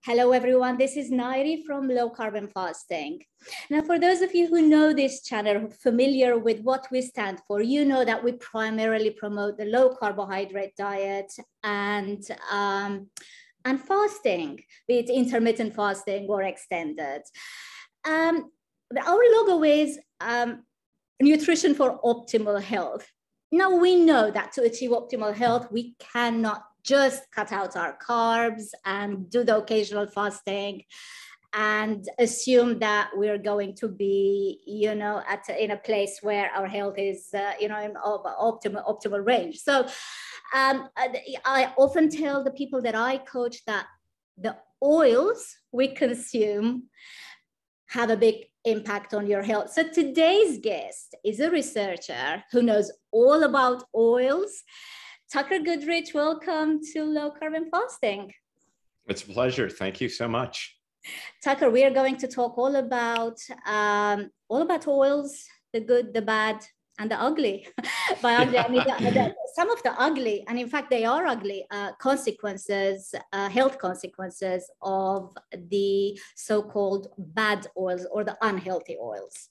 Hello, everyone. This is Nayiri from Low Carb and Fasting. Now, for those of you who know this channel, familiar with what we stand for, you know that we primarily promote the low carbohydrate diet and fasting, be it intermittent fasting or extended. Our logo is nutrition for optimal health. Now, we know that to achieve optimal health, we cannot just cut out our carbs and do the occasional fasting and assume that we're going to be, in a place where our health is, in optimal range. So I often tell the people that I coach that the oils we consume have a big impact on your health. So today's guest is a researcher who knows all about oils. Tucker Goodrich, welcome to Low Carb and Fasting. It's a pleasure. Thank you so much. Tucker, we are going to talk all about oils, the good, the bad, and the ugly. By ugly, I mean some of the ugly, and in fact, they are ugly consequences, health consequences of the so-called bad oils or the unhealthy oils.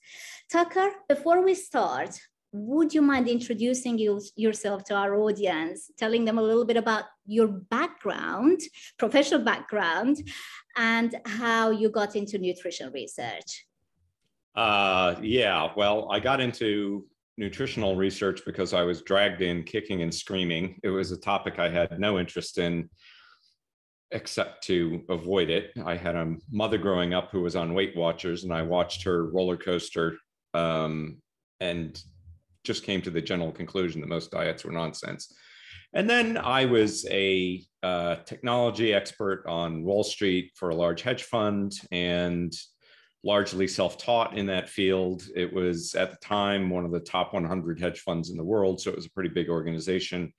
Tucker, before we start, would you mind introducing yourself to our audience, telling them a little bit about your background, professional background, and how you got into nutrition research? Yeah, well, I got into nutritional research because I was dragged in kicking and screaming. It was a topic I had no interest in except to avoid it. I had a mother growing up who was on Weight Watchers, and I watched her roller coaster and just came to the general conclusion that most diets were nonsense. And then I was a technology expert on Wall Street for a large hedge fund and largely self-taught in that field. It was at the time one of the top 100 hedge funds in the world, so it was a pretty big organization.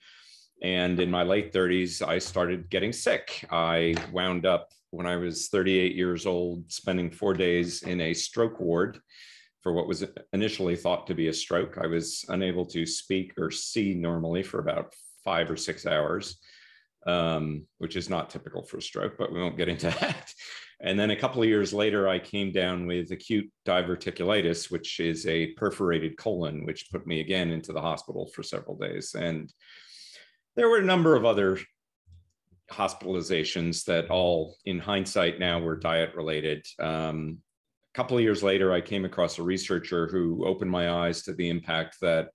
And in my late 30s, I started getting sick. I wound up, when I was 38 years old, spending 4 days in a stroke ward for what was initially thought to be a stroke. I was unable to speak or see normally for about 5 or 6 hours, which is not typical for a stroke, but we won't get into that. And then a couple of years later, I came down with acute diverticulitis, which is a perforated colon, which put me again into the hospital for several days. And there were a number of other hospitalizations that all, in hindsight now, were diet related. A couple of years later, I came across a researcher who opened my eyes to the impact that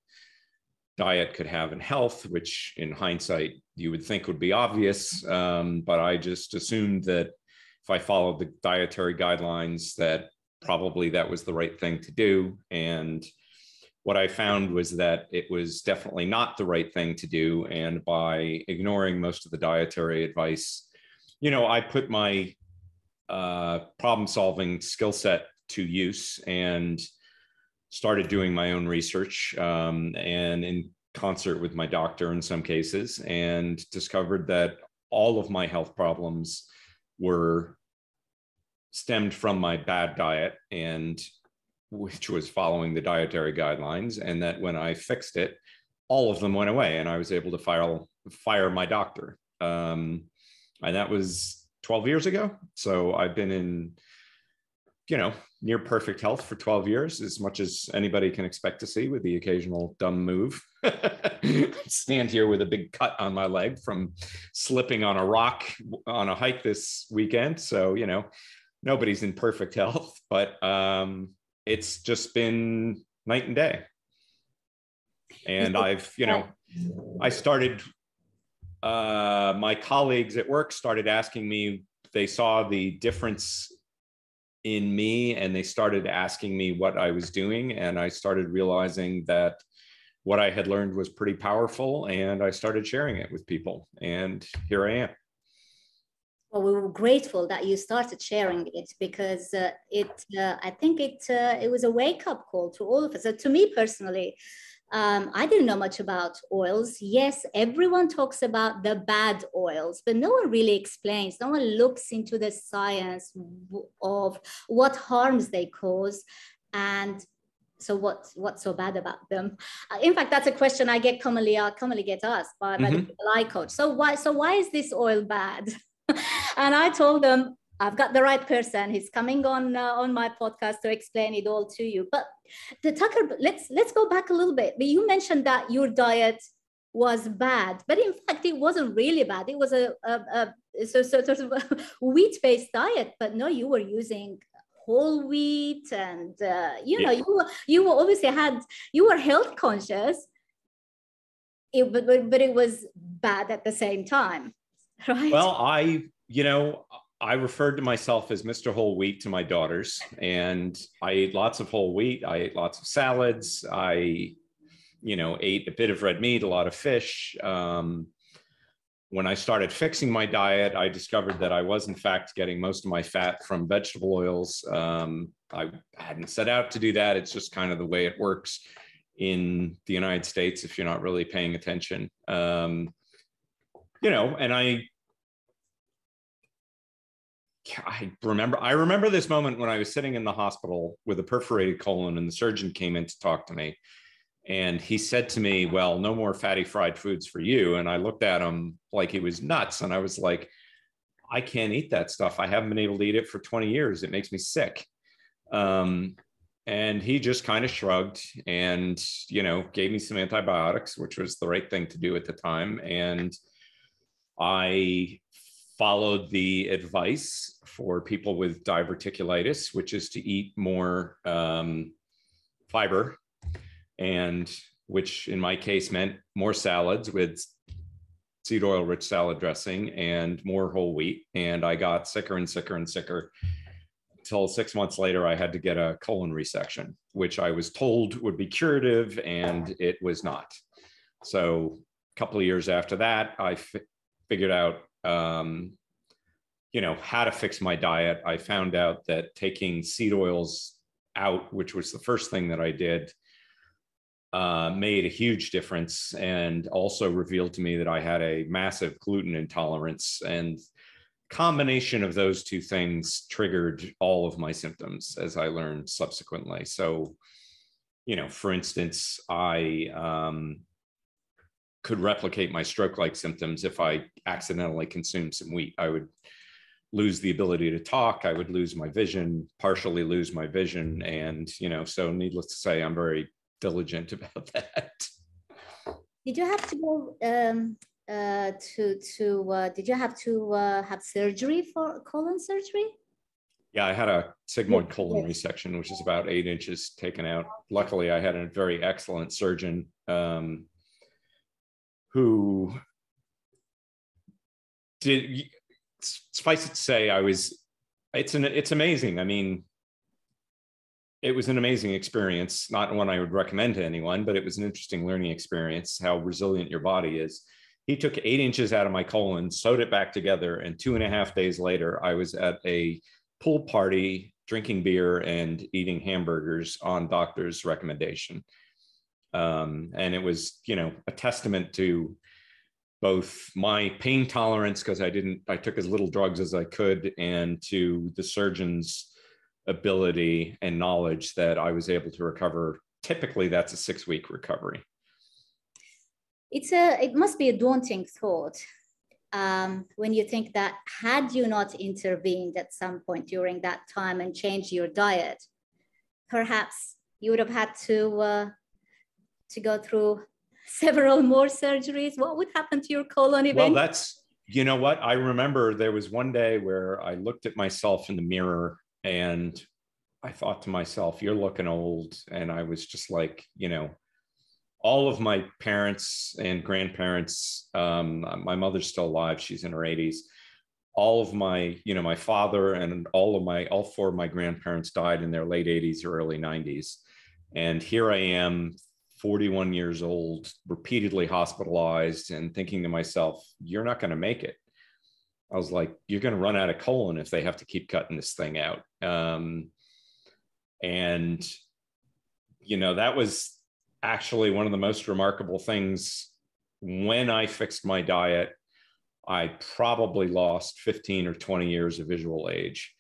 diet could have in health, which in hindsight, you would think would be obvious. But I just assumed that if I followed the dietary guidelines, that probably that was the right thing to do. And what I found was that it was definitely not the right thing to do. And by ignoring most of the dietary advice, I put my problem-solving skill set to use and started doing my own research and in concert with my doctor in some cases, and discovered that all of my health problems were stemmed from my bad diet, and which was following the dietary guidelines, and that when I fixed it, all of them went away and I was able to fire my doctor. And that was 12 years ago. So I've been in, near perfect health for 12 years, as much as anybody can expect to see, with the occasional dumb move. Stand here with a big cut on my leg from slipping on a rock on a hike this weekend. So, nobody's in perfect health, but it's just been night and day. And I've, I started, my colleagues at work started asking me, they saw the difference in me and they started asking me what I was doing. And I started realizing that what I had learned was pretty powerful, and I started sharing it with people. And here I am. Well, we were grateful that you started sharing it, because I think it was a wake-up call to all of us. So to me personally, I didn't know much about oils. Yes, everyone talks about the bad oils, but no one really explains. No one looks into the science of what harms they cause, and so what's so bad about them? In fact, that's a question I get commonly get asked by the people I coach. So why is this oil bad? And I told them, I've got the right person. He's coming on my podcast to explain it all to you. But the Tucker, let's go back a little bit. But you mentioned that your diet was bad, but in fact, it wasn't really bad. It was a sort of a wheat-based diet. But no, you were using whole wheat, and you know, you obviously you were health conscious. But it was bad at the same time, right? Well, I referred to myself as Mr. Whole Wheat to my daughters, and I ate lots of whole wheat. I ate lots of salads. I, ate a bit of red meat, a lot of fish. When I started fixing my diet, I discovered that I was, in fact, getting most of my fat from vegetable oils. I hadn't set out to do that. It's just kind of the way it works in the United States if you're not really paying attention. And I remember this moment when I was sitting in the hospital with a perforated colon, and the surgeon came in to talk to me. And he said to me, well, no more fatty fried foods for you. And I looked at him like he was nuts. And I was like, I can't eat that stuff. I haven't been able to eat it for 20 years. It makes me sick. And he just kind of shrugged and, gave me some antibiotics, which was the right thing to do at the time. And I followed the advice for people with diverticulitis, which is to eat more fiber, and which in my case meant more salads with seed oil rich salad dressing and more whole wheat. And I got sicker and sicker and sicker until 6 months later, I had to get a colon resection, which I was told would be curative, and it was not. So a couple of years after that, I figured out how to fix my diet. I found out that taking seed oils out, which was the first thing that I did, made a huge difference, and also revealed to me that I had a massive gluten intolerance, and combination of those two things triggered all of my symptoms, as I learned subsequently. So, for instance, I could replicate my stroke-like symptoms if I accidentally consumed some wheat. I would lose the ability to talk. I would lose my vision, partially lose my vision. And, so needless to say, I'm very diligent about that. Did you have to go did you have to have surgery for colon surgery? Yeah, I had a sigmoid colon resection, which is about 8 inches taken out. Luckily, I had a very excellent surgeon who did, suffice it to say, it's amazing. I mean, it was an amazing experience, not one I would recommend to anyone, but it was an interesting learning experience, how resilient your body is. He took 8 inches out of my colon, sewed it back together, and 2.5 days later, I was at a pool party, drinking beer and eating hamburgers on doctor's recommendation. And it was, a testament to both my pain tolerance, because I took as little drugs as I could, and to the surgeon's ability and knowledge that I was able to recover. Typically, that's a 6-week recovery. It must be a daunting thought when you think that had you not intervened at some point during that time and changed your diet, perhaps you would have had to go through several more surgeries. What would happen to your colon eventually? Well, you know what? I remember there was one day where I looked at myself in the mirror and I thought to myself, you're looking old. And I was just like, all of my parents and grandparents, my mother's still alive, she's in her 80s. All of my, my father and all 4 of my grandparents died in their late 80s or early 90s. And here I am, 41 years old, repeatedly hospitalized, and thinking to myself, you're not going to make it. I was like, you're going to run out of colon if they have to keep cutting this thing out. And, that was actually one of the most remarkable things. When I fixed my diet, I probably lost 15 or 20 years of visual age.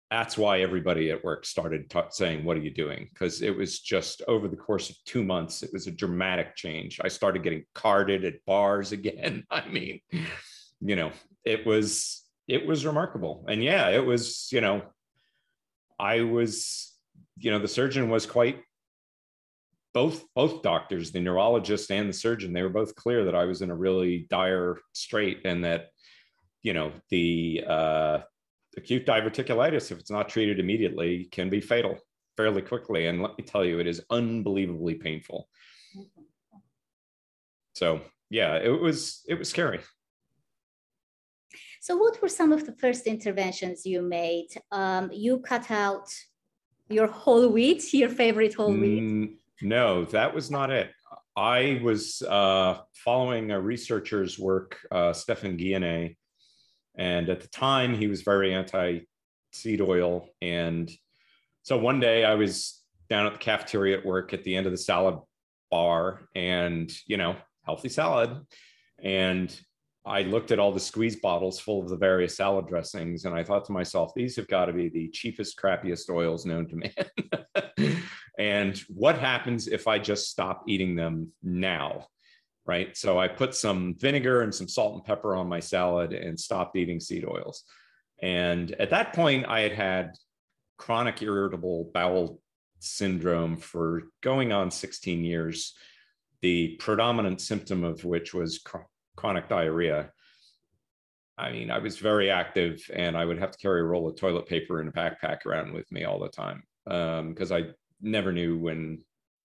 That's why everybody at work started saying, what are you doing? Because it was just over the course of 2 months, it was a dramatic change. I started getting carded at bars again. I mean, it was it was remarkable. And yeah, it was, I was, the surgeon was quite, both doctors, the neurologist and the surgeon, they were both clear that I was in a really dire strait, and that, the acute diverticulitis, if it's not treated immediately, can be fatal fairly quickly. And let me tell you, it is unbelievably painful. So yeah, it was scary. So what were some of the first interventions you made? You cut out your whole wheat, your favorite whole wheat? No, that was not it. I was following a researcher's work, Stephan Guyenet, and at the time he was very anti-seed oil. And so one day I was down at the cafeteria at work at the end of the salad bar, and, healthy salad. And I looked at all the squeeze bottles full of the various salad dressings, and I thought to myself, these have got to be the cheapest, crappiest oils known to man. And what happens if I just stop eating them now? Right. So I put some vinegar and some salt and pepper on my salad and stopped eating seed oils. And at that point, I had chronic irritable bowel syndrome for going on 16 years, the predominant symptom of which was chronic diarrhea. I mean, I was very active, and I would have to carry a roll of toilet paper in a backpack around with me all the time, because I never knew when,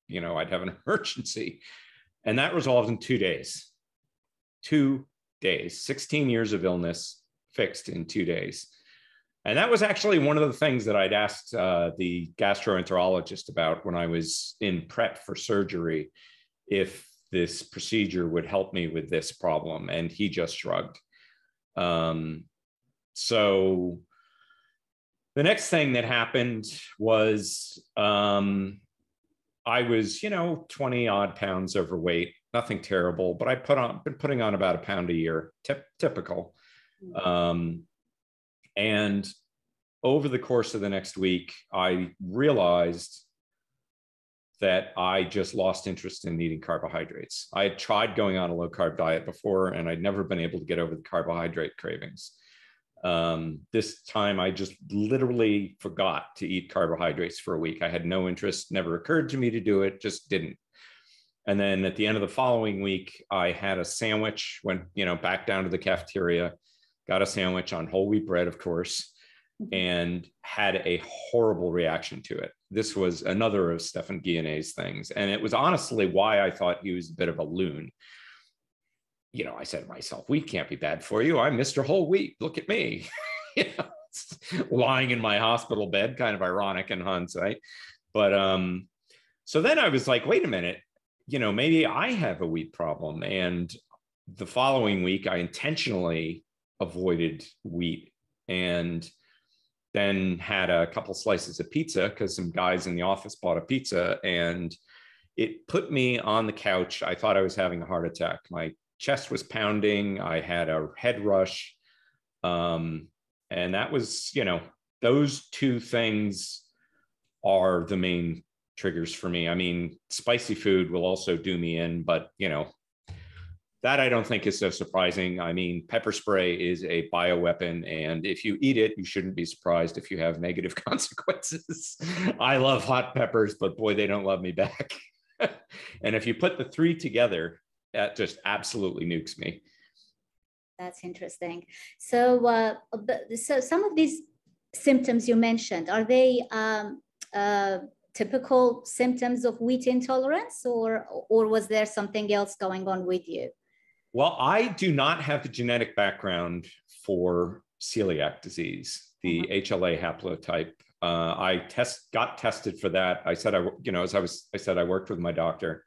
I'd have an emergency. And that resolved in 2 days. 2 days, 16 years of illness fixed in 2 days. And that was actually one of the things that I'd asked the gastroenterologist about when I was in prep for surgery, if this procedure would help me with this problem. And he just shrugged. So the next thing that happened was I was, 20 odd pounds overweight, nothing terrible, but been putting on about a pound a year, typical. And over the course of the next week, I realized that I just lost interest in eating carbohydrates. I had tried going on a low carb diet before, and I'd never been able to get over the carbohydrate cravings. This time I just literally forgot to eat carbohydrates for a week. I had no interest, never occurred to me to do it, just didn't. And then at the end of the following week, I had a sandwich, went, back down to the cafeteria, got a sandwich on whole wheat bread, of course, and had a horrible reaction to it. This was another of Stephan Guyenet's things. And it was honestly why I thought he was a bit of a loon. I said to myself, wheat can't be bad for you. I'm Mr. Whole Wheat. Look at me. Lying in my hospital bed, kind of ironic in hindsight. But so then I was like, wait a minute, maybe I have a wheat problem. And the following week, I intentionally avoided wheat, and then had a couple slices of pizza because some guys in the office bought a pizza, and it put me on the couch. I thought I was having a heart attack. My chest was pounding. I had a head rush. And that was, those two things are the main triggers for me. I mean, spicy food will also do me in, but, that I don't think is so surprising. I mean, pepper spray is a bioweapon, and if you eat it, you shouldn't be surprised if you have negative consequences. I love hot peppers, but boy, they don't love me back. And if you put the three together, that just absolutely nukes me. That's interesting. So, so some of these symptoms you mentioned, are they typical symptoms of wheat intolerance, or was there something else going on with you? Well, I do not have the genetic background for celiac disease, the HLA haplotype. I got tested for that. I said, I worked with my doctor.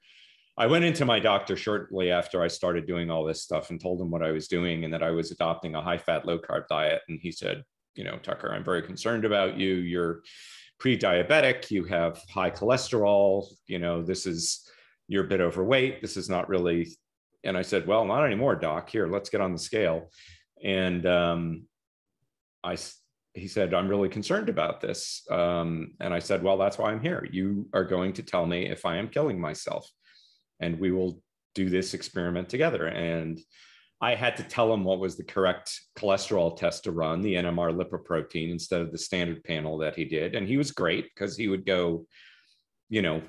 I went into my doctor shortly after I started doing all this stuff and told him what I was doing and that I was adopting a high-fat, low-carb diet. And he said, Tucker, I'm very concerned about you. You're pre-diabetic. You have high cholesterol. You're a bit overweight. This is not really. And I said, well, not anymore, doc. Here, let's get on the scale. And he said, I'm really concerned about this. And I said, well, that's why I'm here. You are going to tell me if I am killing myself, and we will do this experiment together. And I had to tell him what was the correct cholesterol test to run, the NMR lipoprotein, instead of the standard panel that he did. And he was great because he would go, you know,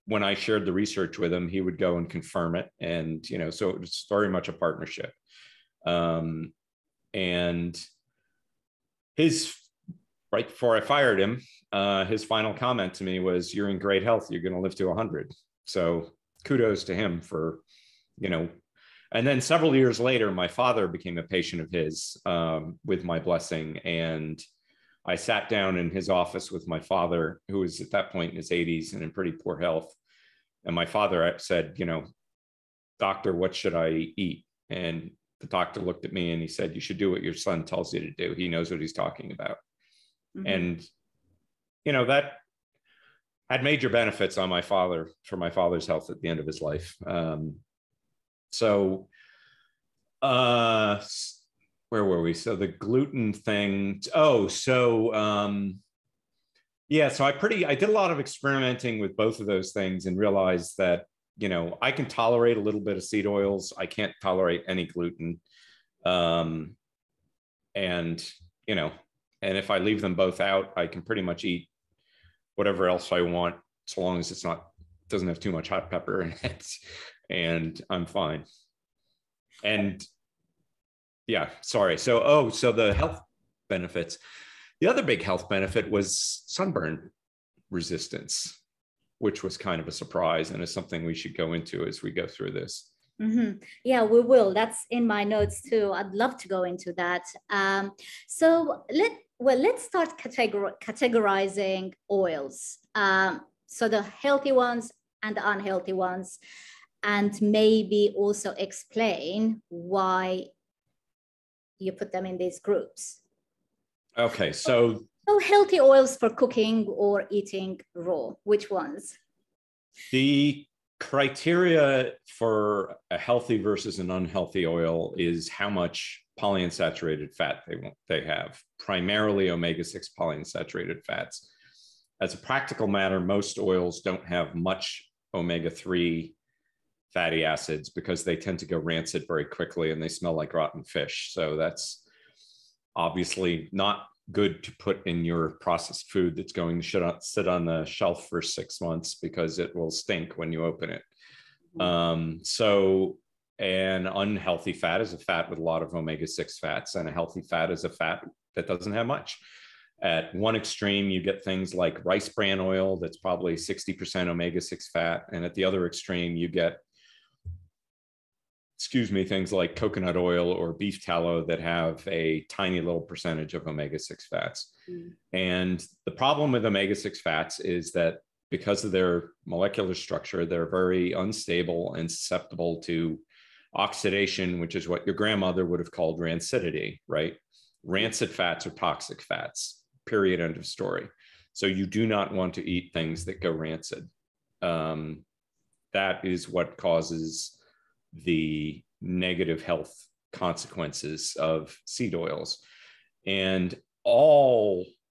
when I shared the research with him, he would go and confirm it. And, you know, so it was very much a partnership. And his, right before I fired him, his final comment to me was, "You're in great health. You're going to live to 100. So kudos to him for, you know. And then several years later, my father became a patient of his with my blessing. And I sat down in his office with my father, who was at that point in his 80s and in pretty poor health. And my father said, you know, "Doctor, what should I eat?" And the doctor looked at me and he said, "You should do what your son tells you to do. He knows what he's talking about." Mm-hmm. And, you know, that had major benefits on my father, for my father's health at the end of his life. So where were we? So the gluten thing. Oh, so yeah, so I did a lot of experimenting with both of those things and realized that, you know, I can tolerate a little bit of seed oils. I can't tolerate any gluten. And, you know, and if I leave them both out, I can pretty much eat whatever else I want, so long as doesn't have too much hot pepper in it, and I'm fine. And yeah, sorry. So the health benefits. The other big health benefit was sunburn resistance, which was kind of a surprise and is something we should go into as we go through this. Mm-hmm. Yeah, we will. That's in my notes too. I'd love to go into that. So let's start categorizing oils. So the healthy ones and the unhealthy ones, and maybe also explain why you put them in these groups. Okay, so healthy oils for cooking or eating raw, which ones? The criteria for a healthy versus an unhealthy oil is how much polyunsaturated fat they have, primarily omega-6 polyunsaturated fats. As a practical matter, most oils don't have much omega-3 fatty acids because they tend to go rancid very quickly and they smell like rotten fish. So that's obviously not good to put in your processed food that's going to sit on the shelf for 6 months because it will stink when you open it. So an unhealthy fat is a fat with a lot of omega-6 fats, and a healthy fat is a fat that doesn't have much. At one extreme, you get things like rice bran oil that's probably 60% omega-6 fat. And at the other extreme, you get, things like coconut oil or beef tallow that have a tiny little percentage of omega-6 fats. And the problem with omega-6 fats is that because of their molecular structure, they're very unstable and susceptible to oxidation, which is what your grandmother would have called rancidity, right? Rancid fats are toxic fats, period, end of story. So you do not want to eat things that go rancid. That is what causes the negative health consequences of seed oils. And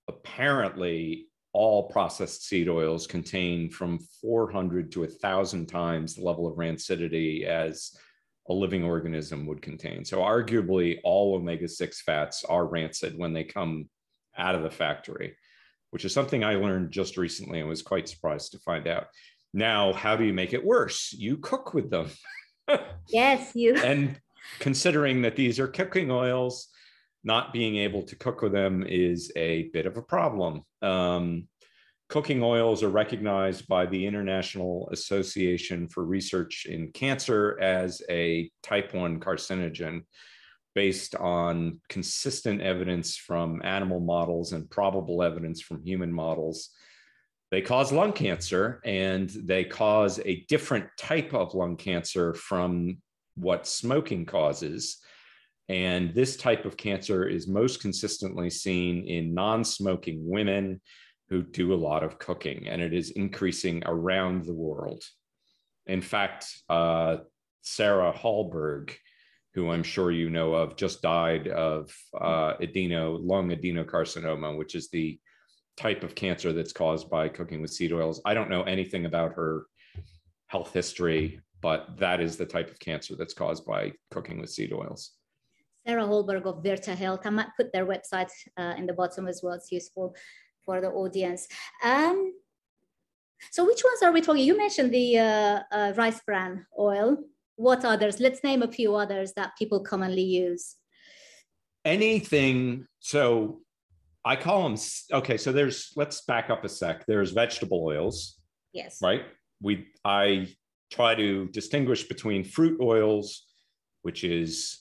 apparently all processed seed oils contain from 400 to 1,000 times the level of rancidity as a living organism would contain. So arguably all omega-6 fats are rancid when they come out of the factory, which is something I learned just recently and was quite surprised to find out. Now, how do you make it worse? You cook with them. Yes, And considering that these are cooking oils, not being able to cook with them is a bit of a problem. Cooking oils are recognized by the International Association for Research in Cancer as a type 1 carcinogen based on consistent evidence from animal models and probable evidence from human models. They cause lung cancer, and they cause a different type of lung cancer from what smoking causes. And this type of cancer is most consistently seen in non-smoking women who do a lot of cooking, and it is increasing around the world. In fact, Sarah Hallberg, who I'm sure you know of, just died of lung adenocarcinoma, which is the type of cancer that's caused by cooking with seed oils. I don't know anything about her health history. but that is the type of cancer that's caused by cooking with seed oils. Sarah Holberg of Virta Health. I might put their website in the bottom as well. It's useful for the audience. So which ones are we talking? You mentioned the rice bran oil. What others? Let's name a few others that people commonly use. Anything. So I call them, okay, so let's back up a sec. There's vegetable oils. Yes. Right? I try to distinguish between fruit oils, which is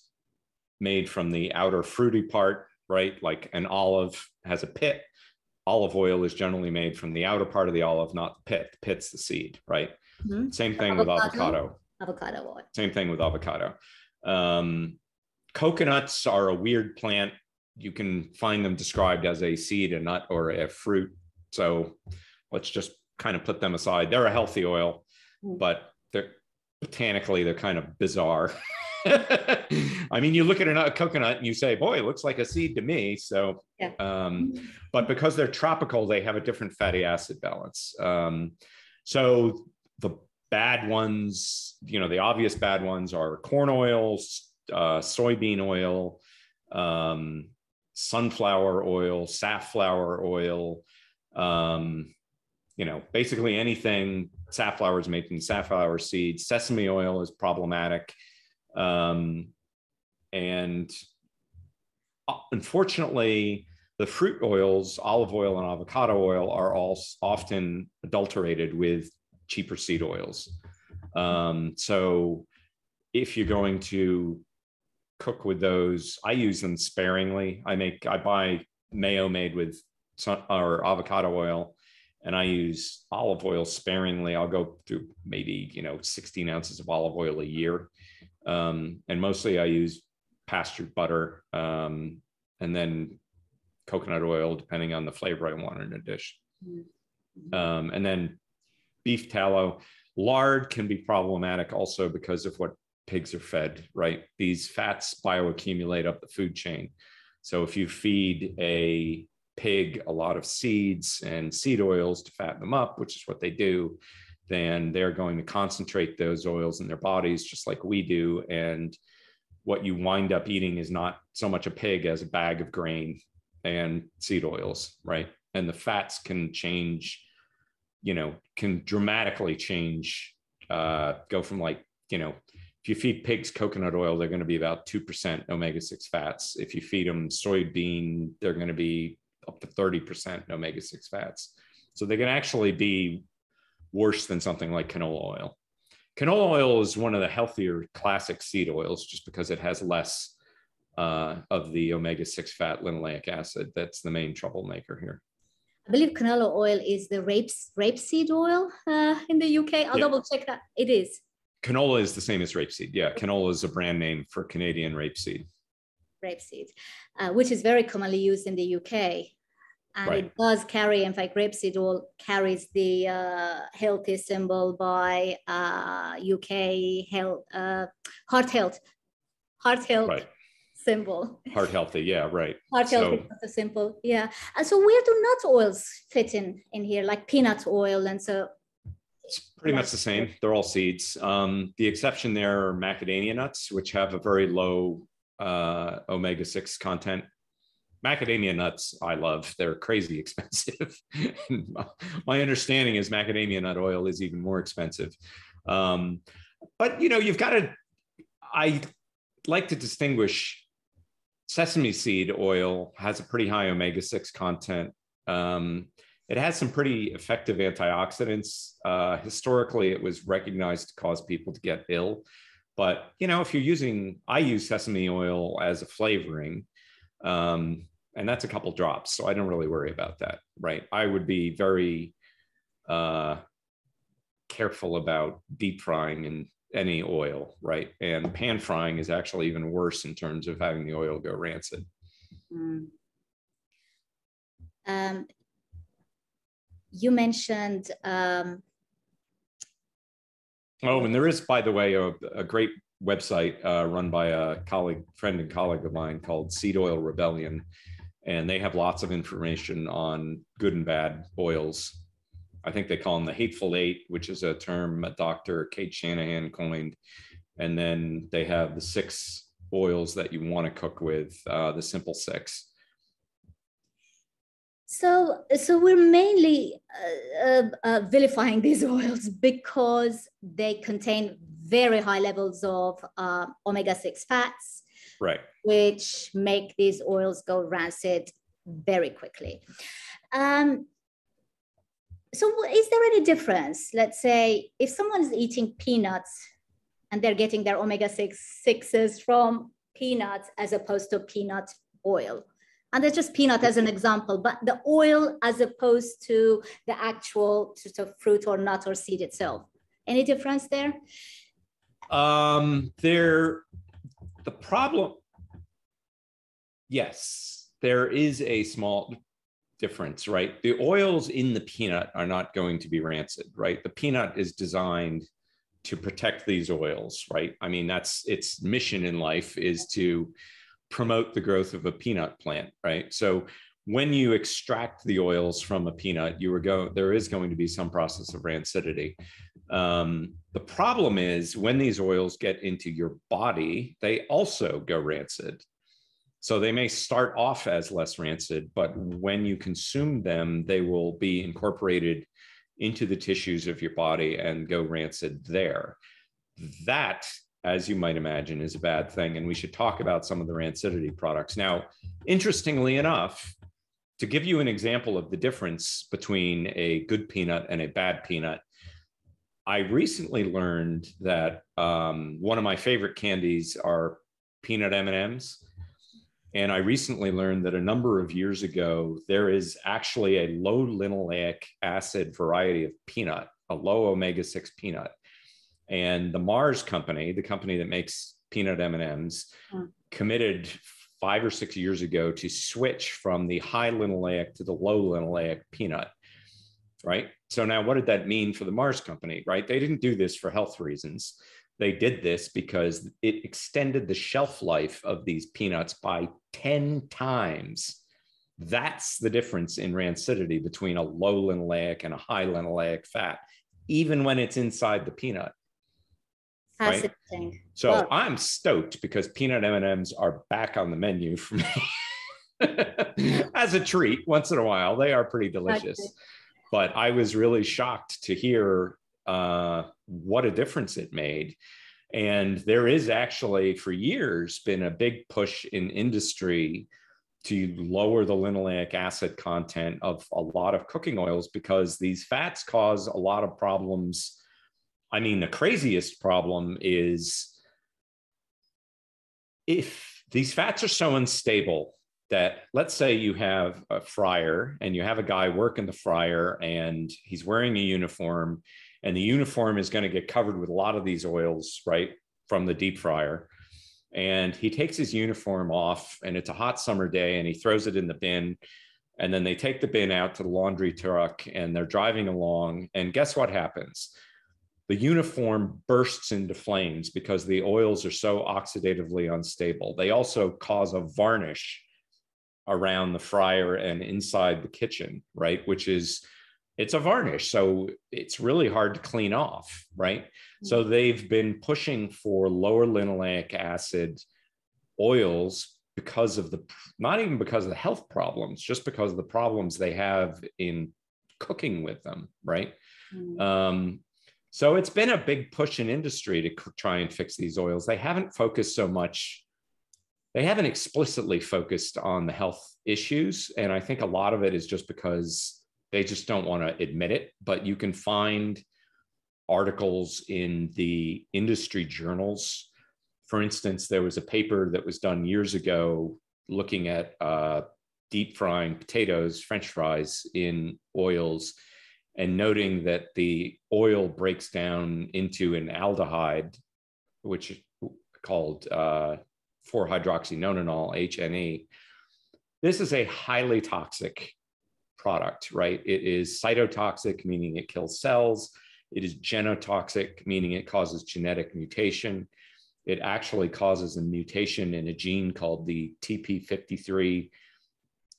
made from the outer fruity part, right? Like an olive has a pit. Olive oil is generally made from the outer part of the olive, not the pit. The pit's the seed, right? Mm-hmm. Same thing with avocado. Avocado oil. Same thing with avocado. Coconuts are a weird plant. You can find them described as a seed, a nut, or a fruit. So let's just kind of put them aside. They're a healthy oil, but botanically, they're kind of bizarre. I mean, you look at a coconut and you say, boy, it looks like a seed to me. So, yeah. But because they're tropical, they have a different fatty acid balance. So the bad ones, the obvious bad ones are corn oils, soybean oil, sunflower oil, safflower oil, basically anything. Safflower is made from safflower seeds. Sesame oil is problematic. And unfortunately, the fruit oils, olive oil and avocado oil, are all often adulterated with cheaper seed oils. So if you're going to cook with those, I use them sparingly. I buy mayo made with or avocado oil, and I use olive oil sparingly. I'll go through maybe 16 ounces of olive oil a year. And mostly I use pastured butter, and then coconut oil, depending on the flavor I want in a dish. Mm-hmm. And then beef tallow. Lard can be problematic also because of what pigs are fed, right? These fats bioaccumulate up the food chain. So if you feed a pig a lot of seeds and seed oils to fatten them up, which is what they do, then they're going to concentrate those oils in their bodies just like we do. And what you wind up eating is not so much a pig as a bag of grain and seed oils, right? And the fats can change, can dramatically change, go from if you feed pigs coconut oil, they're going to be about 2% omega-6 fats. If you feed them soybean, they're going to be up to 30% omega-6 fats. So they can actually be worse than something like canola oil. Canola oil is one of the healthier classic seed oils just because it has less of the omega-6 fat linoleic acid. That's the main troublemaker here. I believe canola oil is the rapeseed oil in the UK. I'll double check that. It is. Canola is the same as rapeseed. Yeah, canola is a brand name for Canadian rapeseed. Rapeseed, which is very commonly used in the UK. And right. It does carry, in fact, rapeseed oil carries the healthy symbol by UK health, heart health right. Symbol. Heart healthy, yeah, right. Heart healthy is a symbol, yeah. And so where do nut oils fit in here, like peanut oil and so? It's pretty much the same. They're all seeds. The exception there are macadamia nuts, which have a very low omega-6 content. Macadamia nuts, I love. They're crazy expensive. My understanding is macadamia nut oil is even more expensive. But, you've got to, I like to distinguish sesame seed oil has a pretty high omega-6 content. It has some pretty effective antioxidants. Historically, it was recognized to cause people to get ill. But, if you're I use sesame oil as a flavoring, and that's a couple drops. So I don't really worry about that, right? I would be very careful about deep frying in any oil, right? And pan frying is actually even worse in terms of having the oil go rancid. You mentioned and there is, by the way, a great website run by a friend and colleague of mine called Seed Oil Rebellion, and they have lots of information on good and bad oils. I think they call them the Hateful Eight, which is a term Dr. Kate Shanahan coined. And then they have the 6 oils that you want to cook with, the simple 6. So we're mainly vilifying these oils because they contain very high levels of omega-6 fats, right, which make these oils go rancid very quickly. So is there any difference? Let's say if someone is eating peanuts and they're getting their omega-6s from peanuts as opposed to peanut oil. And that's just peanut as an example, but the oil as opposed to the actual sort of fruit or nut or seed itself. Any difference there? The problem, yes, there is a small difference, right? The oils in the peanut are not going to be rancid, right? The peanut is designed to protect these oils, right? I mean, that's its mission in life, is to promote the growth of a peanut plant, right? So when you extract the oils from a peanut, there is going to be some process of rancidity. The problem is when these oils get into your body, they also go rancid. So they may start off as less rancid, but when you consume them, they will be incorporated into the tissues of your body and go rancid there. That, as you might imagine, is a bad thing. And we should talk about some of the rancidity products. Now, interestingly enough, to give you an example of the difference between a good peanut and a bad peanut, I recently learned that one of my favorite candies are peanut M&Ms. And I recently learned that a number of years ago, there is actually a low linoleic acid variety of peanut, a low omega-6 peanut. And the Mars company, the company that makes peanut M&Ms, committed 5 or 6 years ago to switch from the high linoleic to the low linoleic peanut, right? So now what did that mean for the Mars company, right? They didn't do this for health reasons. They did this because it extended the shelf life of these peanuts by 10 times. That's the difference in rancidity between a low linoleic and a high linoleic fat, even when it's inside the peanut. Right? So wow. I'm stoked because peanut M&Ms are back on the menu for me as a treat once in a while. They are pretty delicious. Okay. But I was really shocked to hear what a difference it made. And there is actually for years been a big push in industry to lower the linoleic acid content of a lot of cooking oils because these fats cause a lot of problems. I mean, the craziest problem is if these fats are so unstable that, let's say you have a fryer and you have a guy working the fryer and he's wearing a uniform, and the uniform is going to get covered with a lot of these oils, right, from the deep fryer. And he takes his uniform off and it's a hot summer day and he throws it in the bin. And then they take the bin out to the laundry truck and they're driving along. And guess what happens? The uniform bursts into flames because the oils are so oxidatively unstable. They also cause a varnish around the fryer and inside the kitchen, right? Which is, it's a varnish. So it's really hard to clean off, right? Mm-hmm. So they've been pushing for lower linoleic acid oils because of not even because of the health problems, just because of the problems they have in cooking with them, right? Mm-hmm. So it's been a big push in industry to try and fix these oils. They haven't focused so much, they haven't explicitly focused on the health issues. And I think a lot of it is just because they just don't want to admit it, but you can find articles in the industry journals. For instance, there was a paper that was done years ago looking at deep frying potatoes, French fries in oils, and noting that the oil breaks down into an aldehyde, which is called 4-hydroxynonenal, HNE. This is a highly toxic product, right? It is cytotoxic, meaning it kills cells. It is genotoxic, meaning it causes genetic mutation. It actually causes a mutation in a gene called the TP53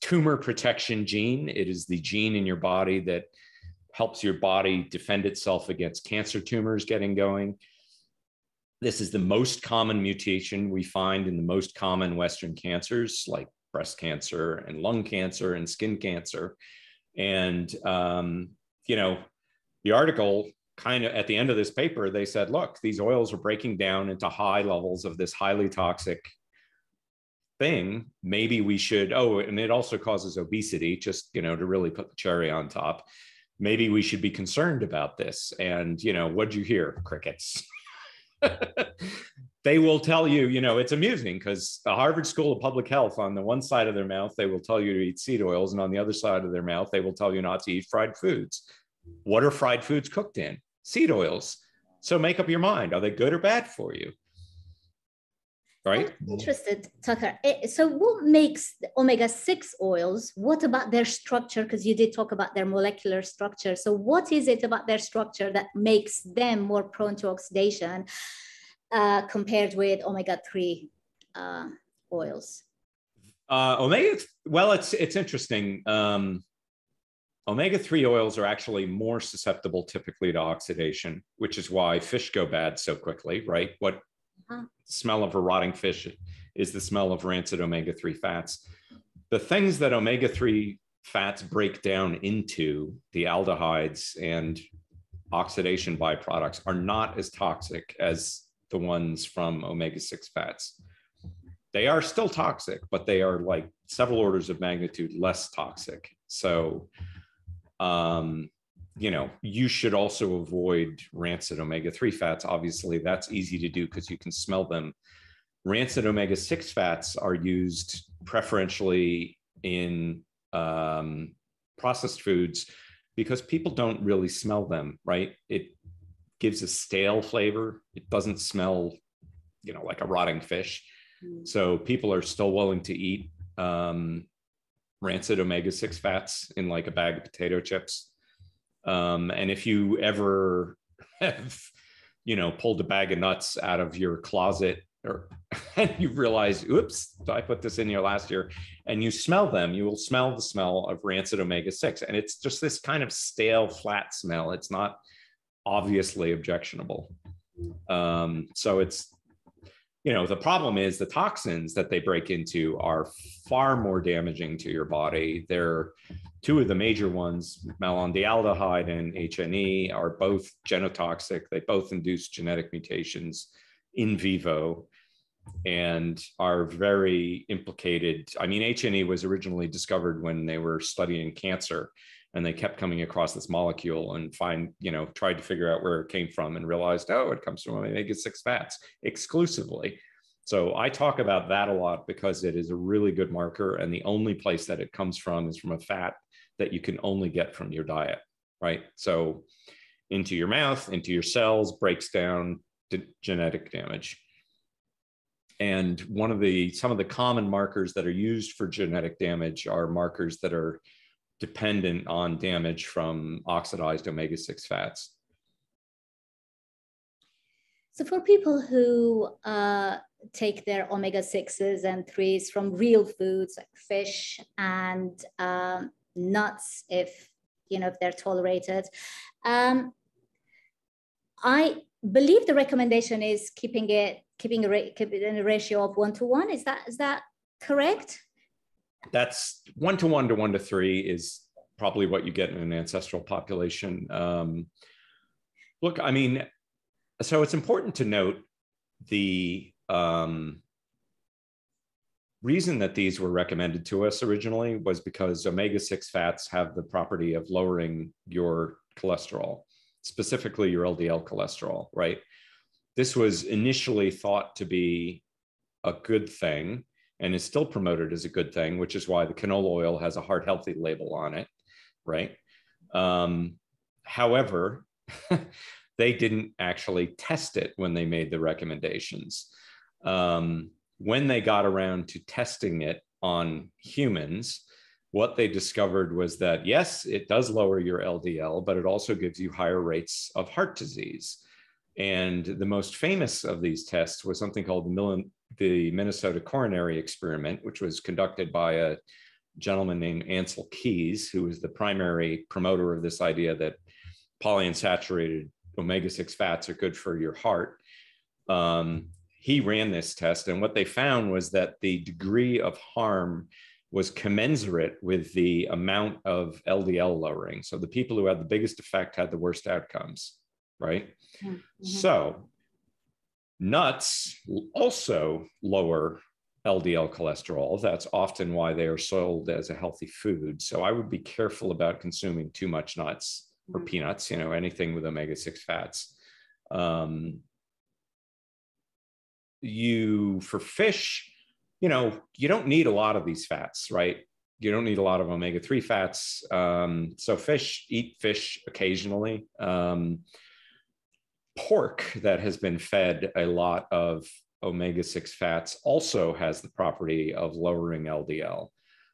tumor protection gene. It is the gene in your body that helps your body defend itself against cancer tumors getting going. This is the most common mutation we find in the most common Western cancers, like breast cancer and lung cancer and skin cancer. And, you know, the article kind of at the end of this paper, they said, look, these oils are breaking down into high levels of this highly toxic thing. Maybe we should, oh, and it also causes obesity, just, you know, to really put the cherry on top. Maybe we should be concerned about this. And, you know, what'd you hear? Crickets. They will tell you, you know, it's amusing because the Harvard School of Public Health, on the one side of their mouth, they will tell you to eat seed oils. And on the other side of their mouth, they will tell you not to eat fried foods. What are fried foods cooked in? Seed oils. So make up your mind. Are they good or bad for you? Right? I'm interested, Tucker. So what makes the omega-6 oils? What about their structure? Because you did talk about their molecular structure. So what is it about their structure that makes them more prone to oxidation compared with omega-3 oils? Well, it's interesting. Omega-3 oils are actually more susceptible typically to oxidation, which is why fish go bad so quickly, right? What smell of a rotting fish is the smell of rancid omega-3 fats. The things that omega-3 fats break down into, the aldehydes and oxidation byproducts, are not as toxic as the ones from omega-6 fats. They are still toxic, but they are like several orders of magnitude less toxic. So, you know, you should also avoid rancid omega-3 fats. Obviously, that's easy to do because you can smell them. Rancid omega-6 fats are used preferentially in processed foods because people don't really smell them, right? It gives a stale flavor. It doesn't smell, you know, like a rotting fish. So people are still willing to eat rancid omega-6 fats in like a bag of potato chips. And if you ever have, you know, pulled a bag of nuts out of your closet or and you realize, oops, I put this in here last year, and you smell them, you will smell the smell of rancid omega-6. And it's just this kind of stale, flat smell. It's not obviously objectionable. So it's, you know, the problem is the toxins that they break into are far more damaging to your body. They're two of the major ones, malondialdehyde and HNE, are both genotoxic. They both induce genetic mutations in vivo and are very implicated. I mean, HNE was originally discovered when they were studying cancer, and they kept coming across this molecule and tried to figure out where it came from and realized, oh, it comes from omega-6 fats exclusively. So I talk about that a lot because it is a really good marker, and the only place that it comes from is from a fat that you can only get from your diet, right? So into your mouth, into your cells, breaks down genetic damage. And some of the common markers that are used for genetic damage are markers that are dependent on damage from oxidized omega-6 fats. So for people who take their omega-6s and 3s from real foods like fish and nuts, if they're tolerated, I believe the recommendation is keeping a ratio of 1-to-1. Is that correct? That's 1-to-1 to 1-to-3 is probably what you get in an ancestral population. Look, I mean, so it's important to note the reason that these were recommended to us originally was because omega-6 fats have the property of lowering your cholesterol, specifically your LDL cholesterol, right? This was initially thought to be a good thing and is still promoted as a good thing, which is why the canola oil has a heart healthy label on it, right? However, they didn't actually test it when they made the recommendations. When they got around to testing it on humans, what they discovered was that, yes, it does lower your LDL, but it also gives you higher rates of heart disease. And the most famous of these tests was something called the Minnesota coronary experiment, which was conducted by a gentleman named Ansel Keys, who was the primary promoter of this idea that polyunsaturated omega-6 fats are good for your heart. He ran this test, and what they found was that the degree of harm was commensurate with the amount of LDL lowering. So the people who had the biggest effect had the worst outcomes, right? Mm-hmm. So nuts also lower LDL cholesterol. That's often why they are sold as a healthy food. So I would be careful about consuming too much nuts or peanuts, anything with omega-6 fats. For fish, you don't need a lot of these fats, right? You don't need a lot of omega-3 fats. So eat fish occasionally. Pork that has been fed a lot of omega-6 fats also has the property of lowering LDL.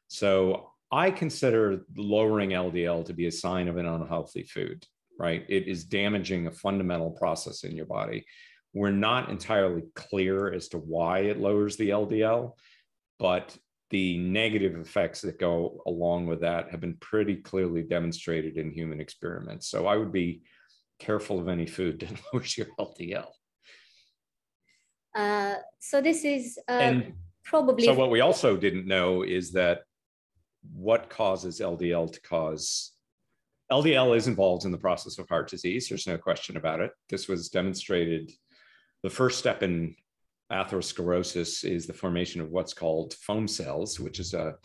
So I consider lowering LDL to be a sign of an unhealthy food, right? It is damaging a fundamental process in your body. We're not entirely clear as to why it lowers the LDL, but the negative effects that go along with that have been pretty clearly demonstrated in human experiments. So I would be careful of any food that lowers your LDL. So this is and probably... So what we also didn't know is that what causes LDL to cause... LDL is involved in the process of heart disease. There's no question about it. This was demonstrated. The first step in atherosclerosis is the formation of what's called foam cells, which is a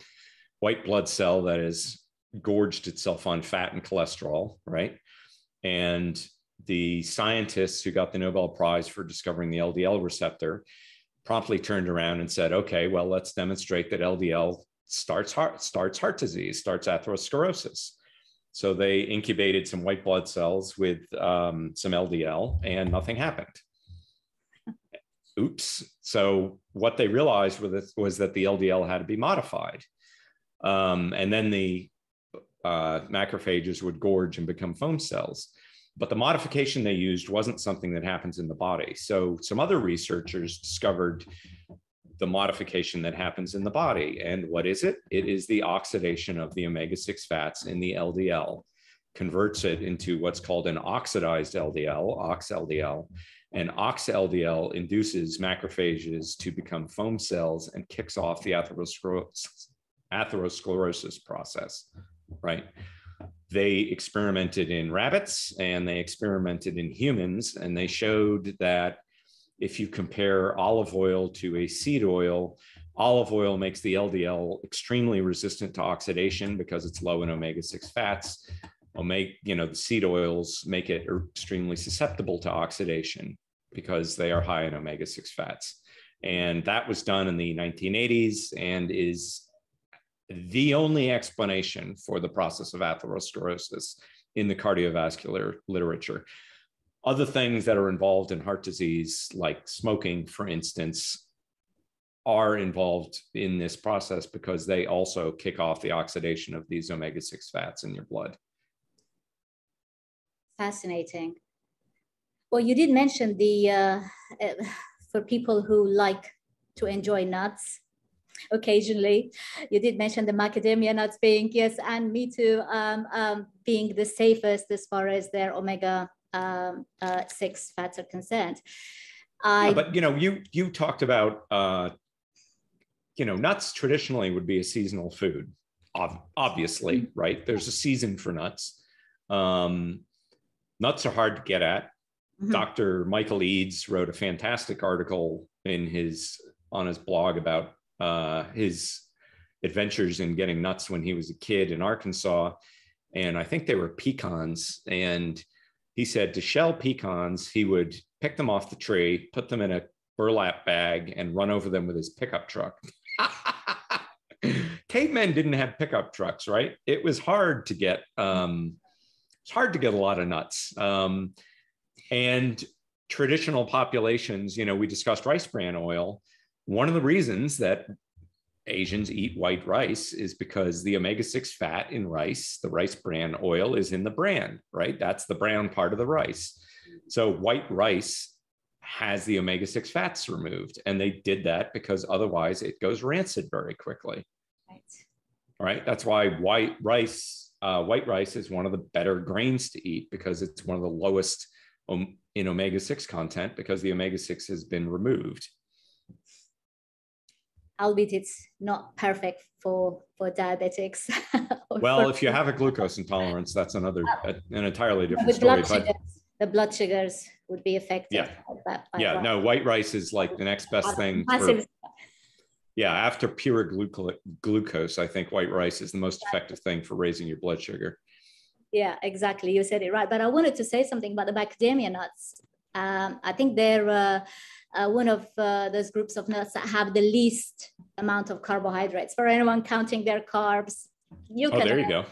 white blood cell that has gorged itself on fat and cholesterol, right? And the scientists who got the Nobel Prize for discovering the LDL receptor promptly turned around and said, okay, well, let's demonstrate that LDL starts heart disease, starts atherosclerosis. So they incubated some white blood cells with some LDL and nothing happened. Oops. So what they realized was that the LDL had to be modified. And then the macrophages would gorge and become foam cells. But the modification they used wasn't something that happens in the body. So some other researchers discovered the modification that happens in the body. And what is it? It is the oxidation of the omega-6 fats in the LDL, converts it into what's called an oxidized LDL, ox-LDL. And ox-LDL induces macrophages to become foam cells and kicks off the atherosclerosis process, right? They experimented in rabbits and they experimented in humans, and they showed that if you compare olive oil to a seed oil, olive oil makes the LDL extremely resistant to oxidation because it's low in omega-6 fats. The seed oils make it extremely susceptible to oxidation because they are high in omega-6 fats. And that was done in the 1980s and is the only explanation for the process of atherosclerosis in the cardiovascular literature. Other things that are involved in heart disease, like smoking, for instance, are involved in this process because they also kick off the oxidation of these omega-6 fats in your blood. Fascinating. Well, you did mention for people who like to enjoy nuts occasionally, you did mention the macadamia nuts being, yes, and me too, being the safest as far as their omega-6 fats are concerned. But you talked about nuts traditionally would be a seasonal food, obviously, right? There's a season for nuts. Nuts are hard to get at. Mm-hmm. Dr. Michael Eads wrote a fantastic article on his blog about his adventures in getting nuts when he was a kid in Arkansas. And I think they were pecans. And he said to shell pecans, he would pick them off the tree, put them in a burlap bag, and run over them with his pickup truck. Cavemen didn't have pickup trucks, right? It was hard to get a lot of nuts. And traditional populations, we discussed rice bran oil. One of the reasons that Asians eat white rice is because the omega-6 fat in rice, the rice bran oil, is in the bran, right? That's the brown part of the rice. So white rice has the omega-6 fats removed. And they did that because otherwise it goes rancid very quickly. Right. right? That's why white rice is one of the better grains to eat, because it's one of the lowest in omega-6 content, because the omega-6 has been removed. Albeit it's not perfect for diabetics. Well, if you have a glucose intolerance, that's an entirely different with story. The blood sugars would be affected. Yeah. No, white rice is like the next best thing. After pure glucose, I think white rice is the most effective thing for raising your blood sugar. Yeah, exactly. You said it right. But I wanted to say something about the macadamia nuts. I think they're one of those groups of nuts that have the least amount of carbohydrates. For anyone counting their carbs, there you go.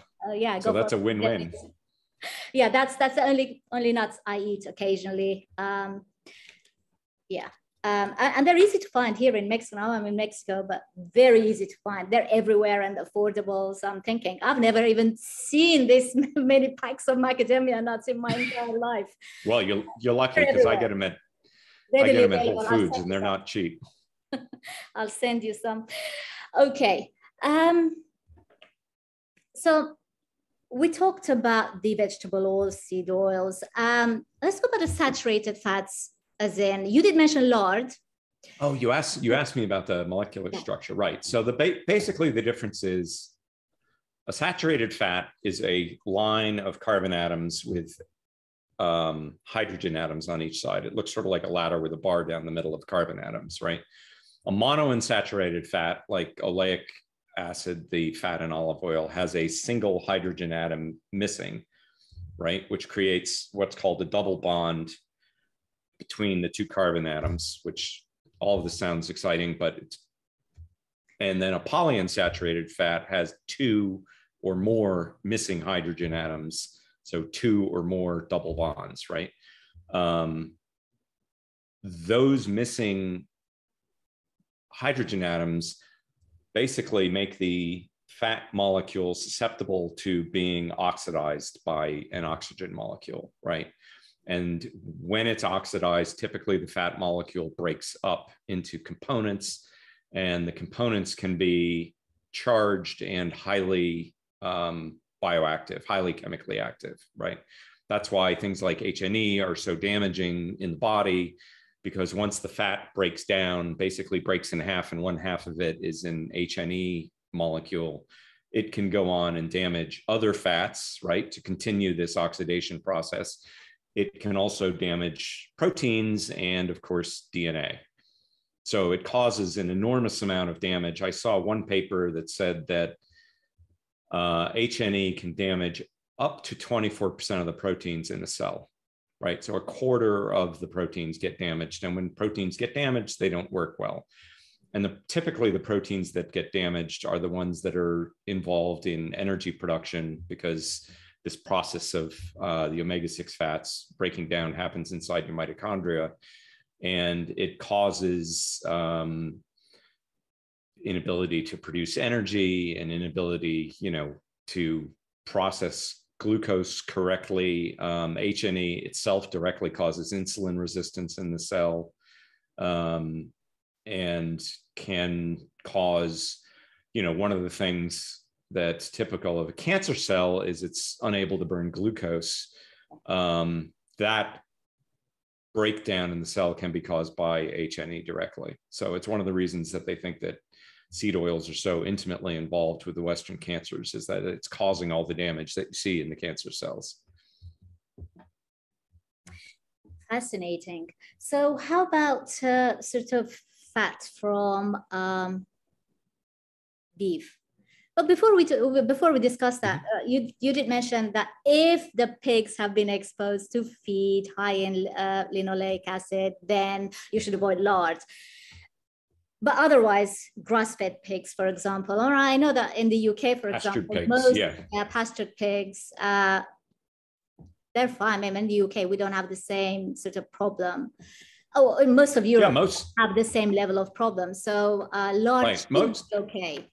So that's a win-win. Yeah, that's the only nuts I eat occasionally. And they're easy to find here in Mexico. Now I'm in Mexico, but very easy to find. They're everywhere and affordable. So I'm thinking, I've never even seen this many packs of macadamia nuts in my entire life. Well, you're lucky, because I get them at Whole Foods, and they're not cheap. I'll send you some. Okay. So we talked about the vegetable oils, seed oils. Let's go about the saturated fats. As in, you did mention lard. Oh, you asked me about the molecular structure, right? So basically the difference is a saturated fat is a line of carbon atoms with hydrogen atoms on each side. It looks sort of like a ladder with a bar down the middle of carbon atoms, right? A monounsaturated fat, like oleic acid, the fat in olive oil, has a single hydrogen atom missing, right? Which creates what's called a double bond between the two carbon atoms, which all of this sounds exciting, and then a polyunsaturated fat has two or more missing hydrogen atoms. So two or more double bonds, right? Those missing hydrogen atoms basically make the fat molecule susceptible to being oxidized by an oxygen molecule, right? And when it's oxidized, typically the fat molecule breaks up into components, and the components can be charged and highly bioactive, highly chemically active, right? That's why things like HNE are so damaging in the body, because once the fat breaks down, basically breaks in half, and one half of it is an HNE molecule, it can go on and damage other fats, right? To continue this oxidation process. It can also damage proteins and, of course, DNA. So it causes an enormous amount of damage. I saw one paper that said that HNE can damage up to 24% of the proteins in a cell, right? So a quarter of the proteins get damaged. And when proteins get damaged, they don't work well. And typically the proteins that get damaged are the ones that are involved in energy production, because this process of the omega-6 fats breaking down happens inside your mitochondria, and it causes inability to produce energy and inability, to process glucose correctly. HNE itself directly causes insulin resistance in the cell, and can cause, one of the things that's typical of a cancer cell is it's unable to burn glucose. That breakdown in the cell can be caused by HNE directly. So it's one of the reasons that they think that seed oils are so intimately involved with the Western cancers, is that it's causing all the damage that you see in the cancer cells. Fascinating. So how about sort of fat from beef? But before we discuss that, you did mention that if the pigs have been exposed to feed high in linoleic acid, then you should avoid lard. But otherwise, grass-fed pigs, for example, or I know that in the UK, for example, most pastured pigs, they're fine. I mean, in the UK, we don't have the same sort of problem. Oh, in most of Europe, have the same level of problem. So lard is okay.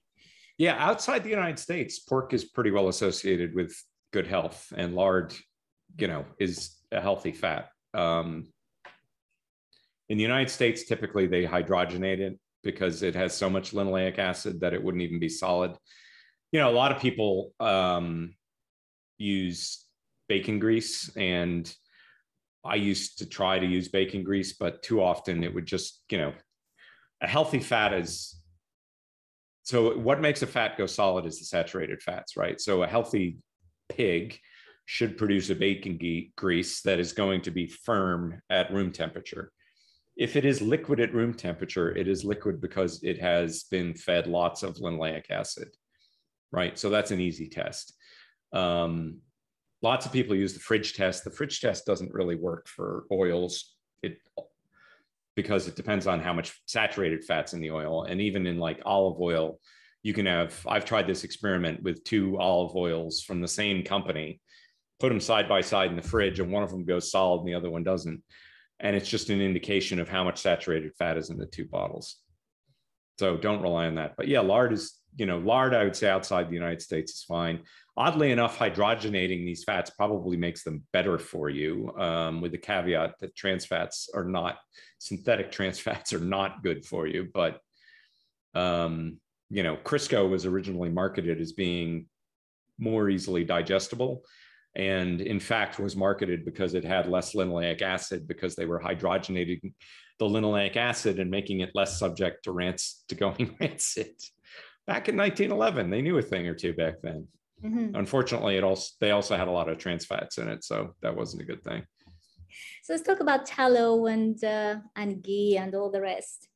Yeah, outside the United States, pork is pretty well associated with good health, and lard, is a healthy fat. In the United States, typically they hydrogenate it because it has so much linoleic acid that it wouldn't even be solid. a lot of people use bacon grease, and I used to try to use bacon grease, but too often it would just, a healthy fat is, so what makes a fat go solid is the saturated fats, right? So a healthy pig should produce a bacon grease that is going to be firm at room temperature. If it is liquid at room temperature, it is liquid because it has been fed lots of linoleic acid, right? So that's an easy test. Lots of people use the fridge test. The fridge test doesn't really work for oils because it depends on how much saturated fat's in the oil. And even in like olive oil, you can have, I've tried this experiment with 2 olive oils from the same company, put them side by side in the fridge, and one of them goes solid and the other one doesn't. And it's just an indication of how much saturated fat is in the 2 bottles. So don't rely on that. But yeah, lard is, lard, I would say outside the United States is fine. Oddly enough, hydrogenating these fats probably makes them better for you, with the caveat that synthetic trans fats are not good for you. But, Crisco was originally marketed as being more easily digestible, and in fact was marketed because it had less linoleic acid, because they were hydrogenating the linoleic acid and making it less subject to going rancid. Back in 1911, they knew a thing or two back then. Mm-hmm. Unfortunately, they also had a lot of trans fats in it, so that wasn't a good thing. So let's talk about tallow and ghee and all the rest.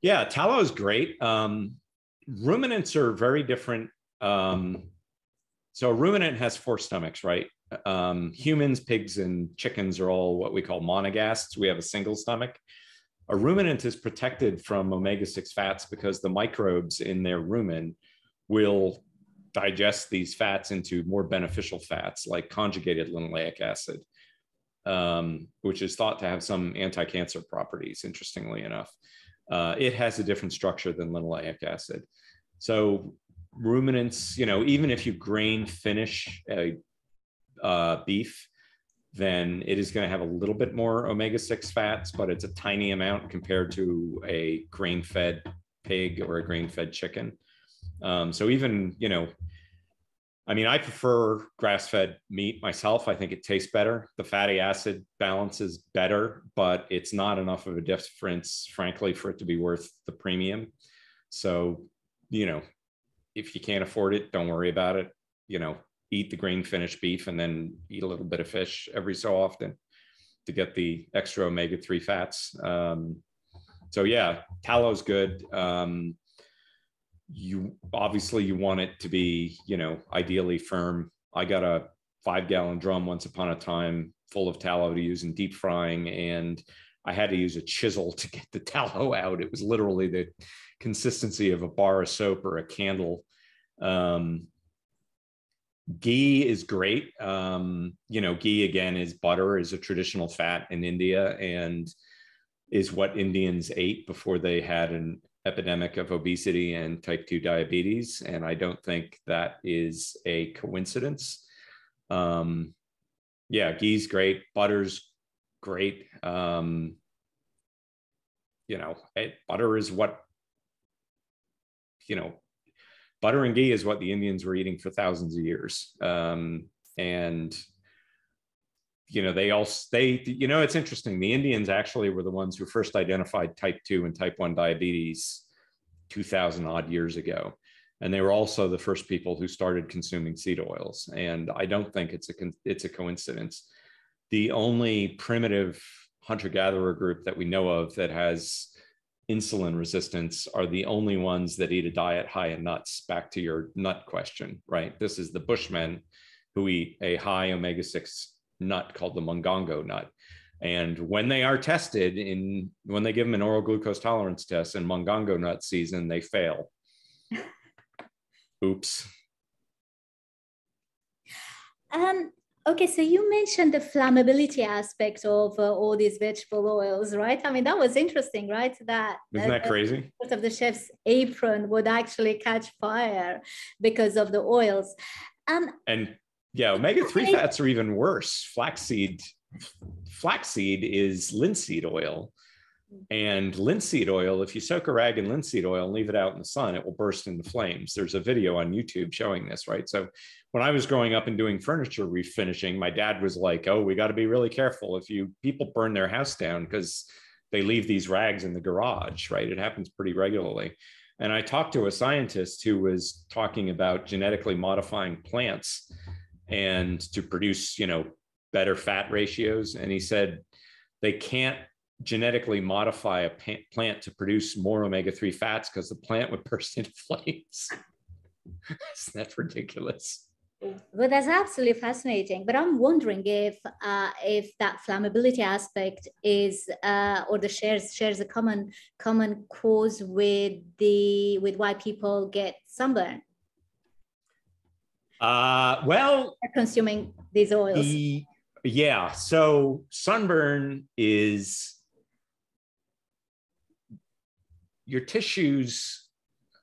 Yeah, tallow is great. Ruminants are very different. So a ruminant has 4 stomachs, right? Humans, pigs, and chickens are all what we call monogastrics. We have a single stomach. A ruminant is protected from omega-6 fats because the microbes in their rumen will digest these fats into more beneficial fats like conjugated linoleic acid, which is thought to have some anti-cancer properties, interestingly enough. It has a different structure than linoleic acid. So ruminants, even if you grain finish a beef, then it is going to have a little bit more omega-6 fats, but it's a tiny amount compared to a grain-fed pig or a grain-fed chicken. So even, I prefer grass-fed meat myself. I think it tastes better. The fatty acid balance is better, but it's not enough of a difference, frankly, for it to be worth the premium. So, if you can't afford it, don't worry about it. Eat the grain finished beef and then eat a little bit of fish every so often to get the extra omega-3 fats. So yeah, tallow's good. You want it to be, ideally firm. I got a 5-gallon drum once upon a time full of tallow to use in deep frying, and I had to use a chisel to get the tallow out. It was literally the consistency of a bar of soap or a candle. Ghee is great. Ghee, again, is butter, is a traditional fat in India and is what Indians ate before they had an epidemic of obesity and type 2 diabetes. And I don't think that is a coincidence. Ghee's great. Butter's great. Butter is what, butter and ghee is what the Indians were eating for thousands of years. It's interesting. The Indians actually were the ones who first identified type 2 and type 1 diabetes 2,000 odd years ago. And they were also the first people who started consuming seed oils. And I don't think it's a coincidence. The only primitive hunter-gatherer group that we know of that has insulin resistance are the only ones that eat a diet high in nuts. Back to your nut question, right? This is the Bushmen who eat a high omega-6 nut called the mungongo nut. And when they are tested, when they give them an oral glucose tolerance test in mungongo nut season, they fail. Oops. Okay, so you mentioned the flammability aspect of all these vegetable oils, right? That was interesting, right? Isn't that crazy? Part of the chef's apron would actually catch fire because of the oils. Omega-3 fats are even worse. Flaxseed is linseed oil. And linseed oil, if you soak a rag in linseed oil and leave it out in the sun, it will burst into flames. There's a video on YouTube showing this, right? So when I was growing up and doing furniture refinishing, my dad was like, oh, we got to be really careful if people burn their house down because they leave these rags in the garage, right? It happens pretty regularly. And I talked to a scientist who was talking about genetically modifying plants and to produce, better fat ratios. And he said they can't genetically modify a plant to produce more omega-3 fats because the plant would burst into flames. Isn't that ridiculous? Well, that's absolutely fascinating. But I'm wondering if that flammability aspect is or the shares a common cause with why people get sunburn. Well, consuming these oils. Yeah. So sunburn is your tissues.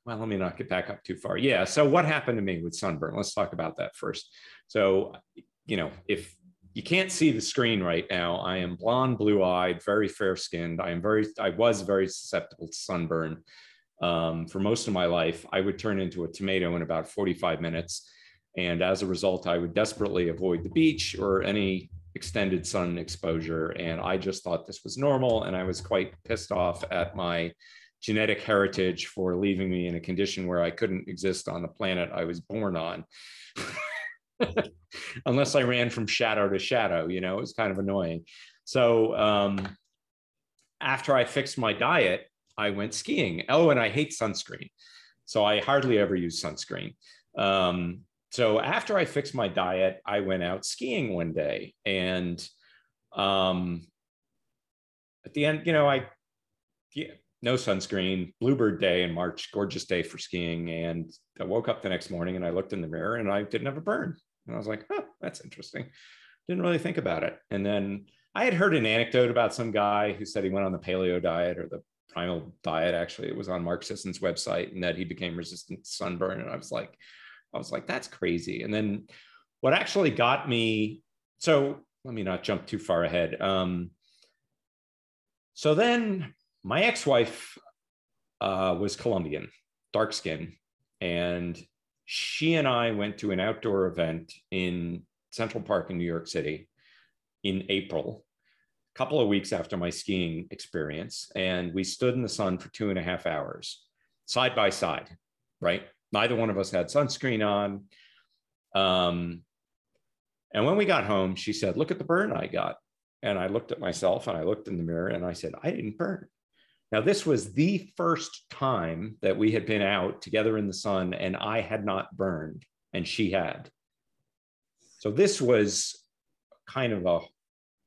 Well, let me not get back up too far. Yeah. So what happened to me with sunburn? Let's talk about that first. So, if you can't see the screen right now, I am blonde, blue-eyed, very fair-skinned. I was very susceptible to sunburn for most of my life. I would turn into a tomato in about 45 minutes. And as a result, I would desperately avoid the beach or any extended sun exposure. And I just thought this was normal. And I was quite pissed off at my genetic heritage for leaving me in a condition where I couldn't exist on the planet I was born on. Unless I ran from shadow to shadow, it was kind of annoying. So after I fixed my diet, I went skiing. Oh, and I hate sunscreen. So I hardly ever use sunscreen. So after I fixed my diet, I went out skiing one day. And at the end, no sunscreen, bluebird day in March, gorgeous day for skiing. And I woke up the next morning and I looked in the mirror and I didn't have a burn. And I was like, oh, that's interesting. Didn't really think about it. And then I had heard an anecdote about some guy who said he went on the paleo diet or the primal diet. Actually, it was on Mark Sisson's website, and that he became resistant to sunburn. And I was like, that's crazy. And then what actually got me, so let me not jump too far ahead. So then my ex-wife was Colombian, dark skin, and she and I went to an outdoor event in Central Park in New York City in April, a couple of weeks after my skiing experience. And we stood in the sun for 2.5 hours, side by side, right? Neither one of us had sunscreen on. And when we got home, she said, look at the burn I got. And I looked at myself and I looked in the mirror and I said, I didn't burn. Now, this was the first time that we had been out together in the sun and I had not burned and she had. So this was kind of a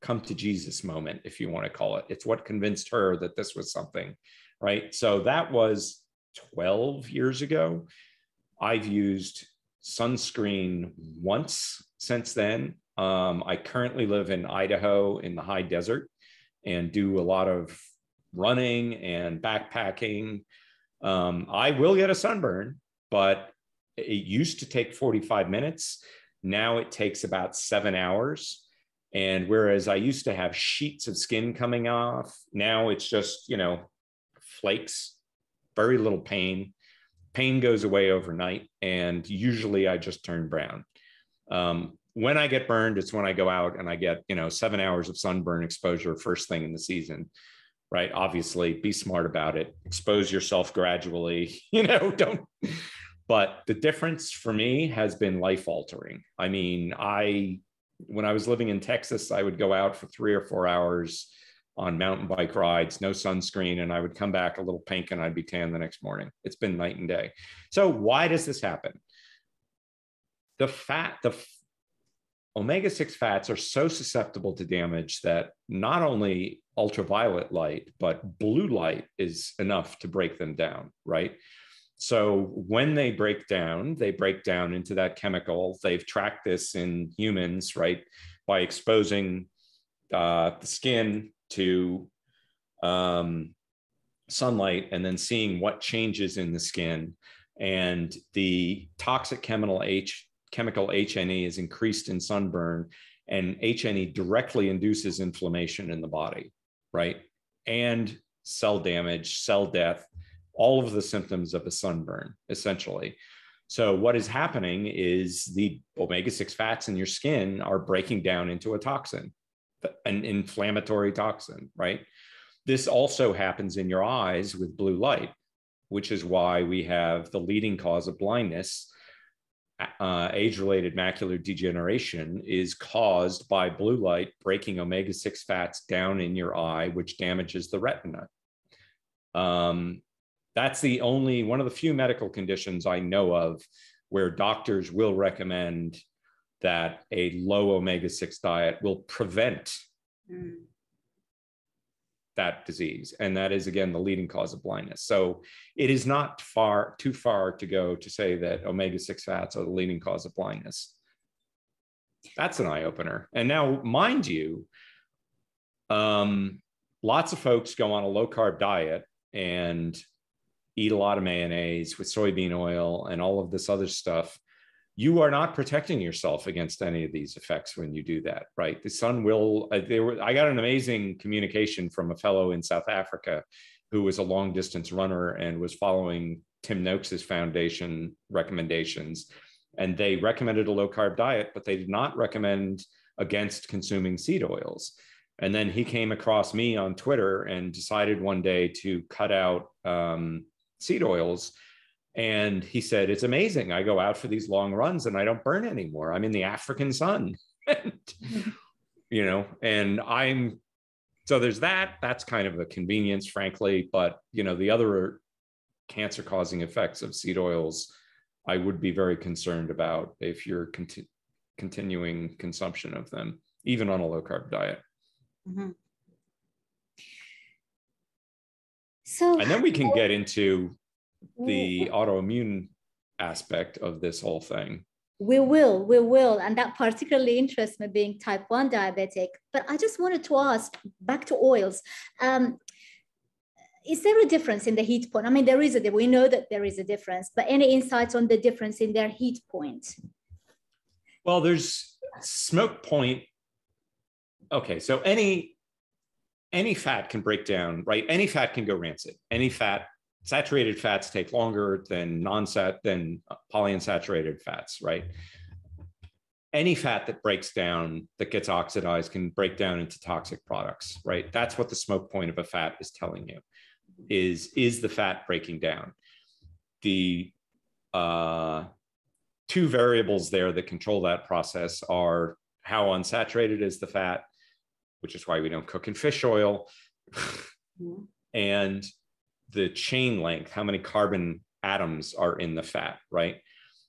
come to Jesus moment, if you want to call it. It's what convinced her that this was something, right? So that was 12 years ago. I've used sunscreen once since then. I currently live in Idaho in the high desert and do a lot of running and backpacking. I will get a sunburn, but it used to take 45 minutes. Now it takes about 7 hours. And whereas I used to have sheets of skin coming off, now it's just, flakes, very little pain. Pain goes away overnight. And usually I just turn brown. When I get burned, it's when I go out and I get, 7 hours of sunburn exposure first thing in the season, right? Obviously, be smart about it. Expose yourself gradually, don't. But the difference for me has been life altering. I mean, when I was living in Texas, I would go out for 3 or 4 hours on mountain bike rides, no sunscreen, and I would come back a little pink and I'd be tan the next morning. It's been night and day. So why does this happen? The omega-6 fats are so susceptible to damage that not only ultraviolet light, but blue light is enough to break them down, right? So when they break down into that chemical. They've tracked this in humans, right? By exposing the skin to sunlight and then seeing what changes in the skin. And the toxic chemical HNE is increased in sunburn, and HNE directly induces inflammation in the body, right? And cell damage, cell death, all of the symptoms of a sunburn, essentially. So what is happening is the omega-6 fats in your skin are breaking down into a toxin, an inflammatory toxin, right? This also happens in your eyes with blue light, which is why we have the leading cause of blindness. Age-related macular degeneration is caused by blue light breaking omega-6 fats down in your eye, which damages the retina. That's the only one of the few medical conditions I know of where doctors will recommend that a low omega-6 diet will prevent that disease. And that is, again, the leading cause of blindness. So it is not too far to go to say that omega-6 fats are the leading cause of blindness. That's an eye-opener. And now, mind you, lots of folks go on a low-carb diet and eat a lot of mayonnaise with soybean oil and all of this other stuff. You are not protecting yourself against any of these effects when you do that, right? The sun will, I got an amazing communication from a fellow in South Africa who was a long distance runner and was following Tim Noakes' foundation recommendations. And they recommended a low carb diet, but they did not recommend against consuming seed oils. And then he came across me on Twitter and decided one day to cut out seed oils. And he said, it's amazing. I go out for these long runs and I don't burn anymore. I'm in the African sun. And, you know, and so there's that's kind of a convenience, frankly. But, you know, the other cancer causing effects of seed oils, I would be very concerned about if you're continuing consumption of them, even on a low carb diet. Mm-hmm. And then we can get into the autoimmune aspect of this whole thing. We will. And that particularly interests me, being type 1 diabetic. But I just wanted to ask, back to oils. Is there a difference in the heat point? I mean, we know that there is a difference, but any insights on the difference in their heat point? Well, there's smoke point. Okay, so any fat can break down, right? Any fat can go rancid. Saturated fats take longer than polyunsaturated fats, right? Any fat that breaks down, that gets oxidized, can break down into toxic products, right? That's what the smoke point of a fat is telling you, is the fat breaking down? The two variables there that control that process are how unsaturated is the fat, which is why we don't cook in fish oil, and the chain length, how many carbon atoms are in the fat, right?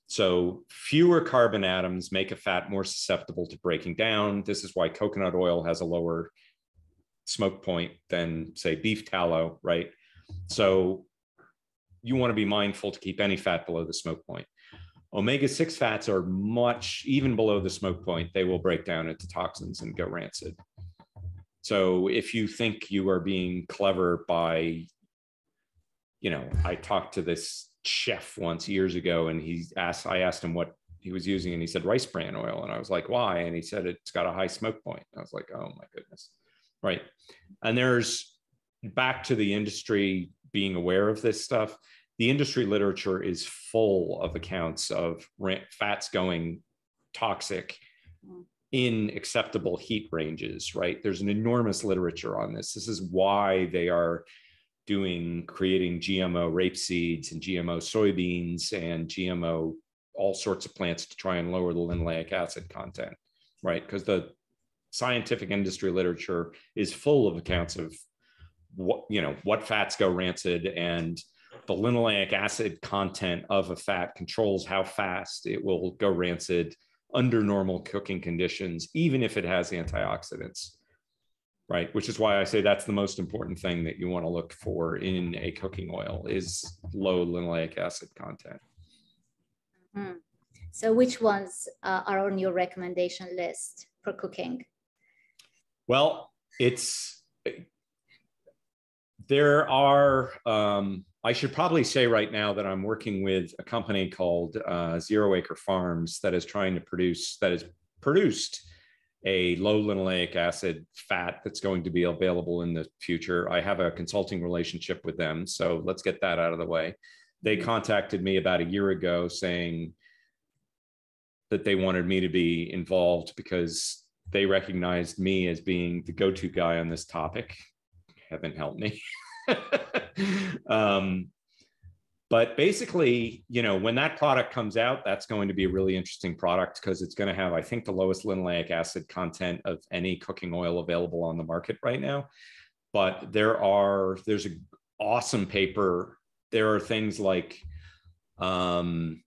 So fewer carbon atoms make a fat more susceptible to breaking down. This is why coconut oil has a lower smoke point than, say, beef tallow, right? So you want to be mindful to keep any fat below the smoke point. Omega-6 fats are even below the smoke point, they will break down into toxins and go rancid. So if you think you are being clever by, you know, I talked to this chef once years ago, and I asked him what he was using, and he said rice bran oil. And I was like, why? And he said, it's got a high smoke point. I was like, oh my goodness. Right. And there's, back to the industry being aware of this stuff, the industry literature is full of accounts of fats going toxic in acceptable heat ranges, right? There's an enormous literature on this. This is why they are creating GMO rapeseeds and GMO soybeans and GMO all sorts of plants to try and lower the linoleic acid content, right? Because the scientific industry literature is full of accounts of what fats go rancid, and the linoleic acid content of a fat controls how fast it will go rancid under normal cooking conditions, even if it has antioxidants. Right, which is why I say that's the most important thing that you want to look for in a cooking oil is low linoleic acid content. Mm-hmm. So which ones are on your recommendation list for cooking? Well, there are, I should probably say right now that I'm working with a company called Zero Acre Farms that is trying to produced a low linoleic acid fat that's going to be available in the future. I have a consulting relationship with them, so let's get that out of the way. They contacted me about a year ago saying that they wanted me to be involved because they recognized me as being the go-to guy on this topic. Heaven help me. But basically, you know, when that product comes out, that's going to be a really interesting product because it's going to have, I think, the lowest linoleic acid content of any cooking oil available on the market right now. But there's an awesome paper. There are things like hyoleic.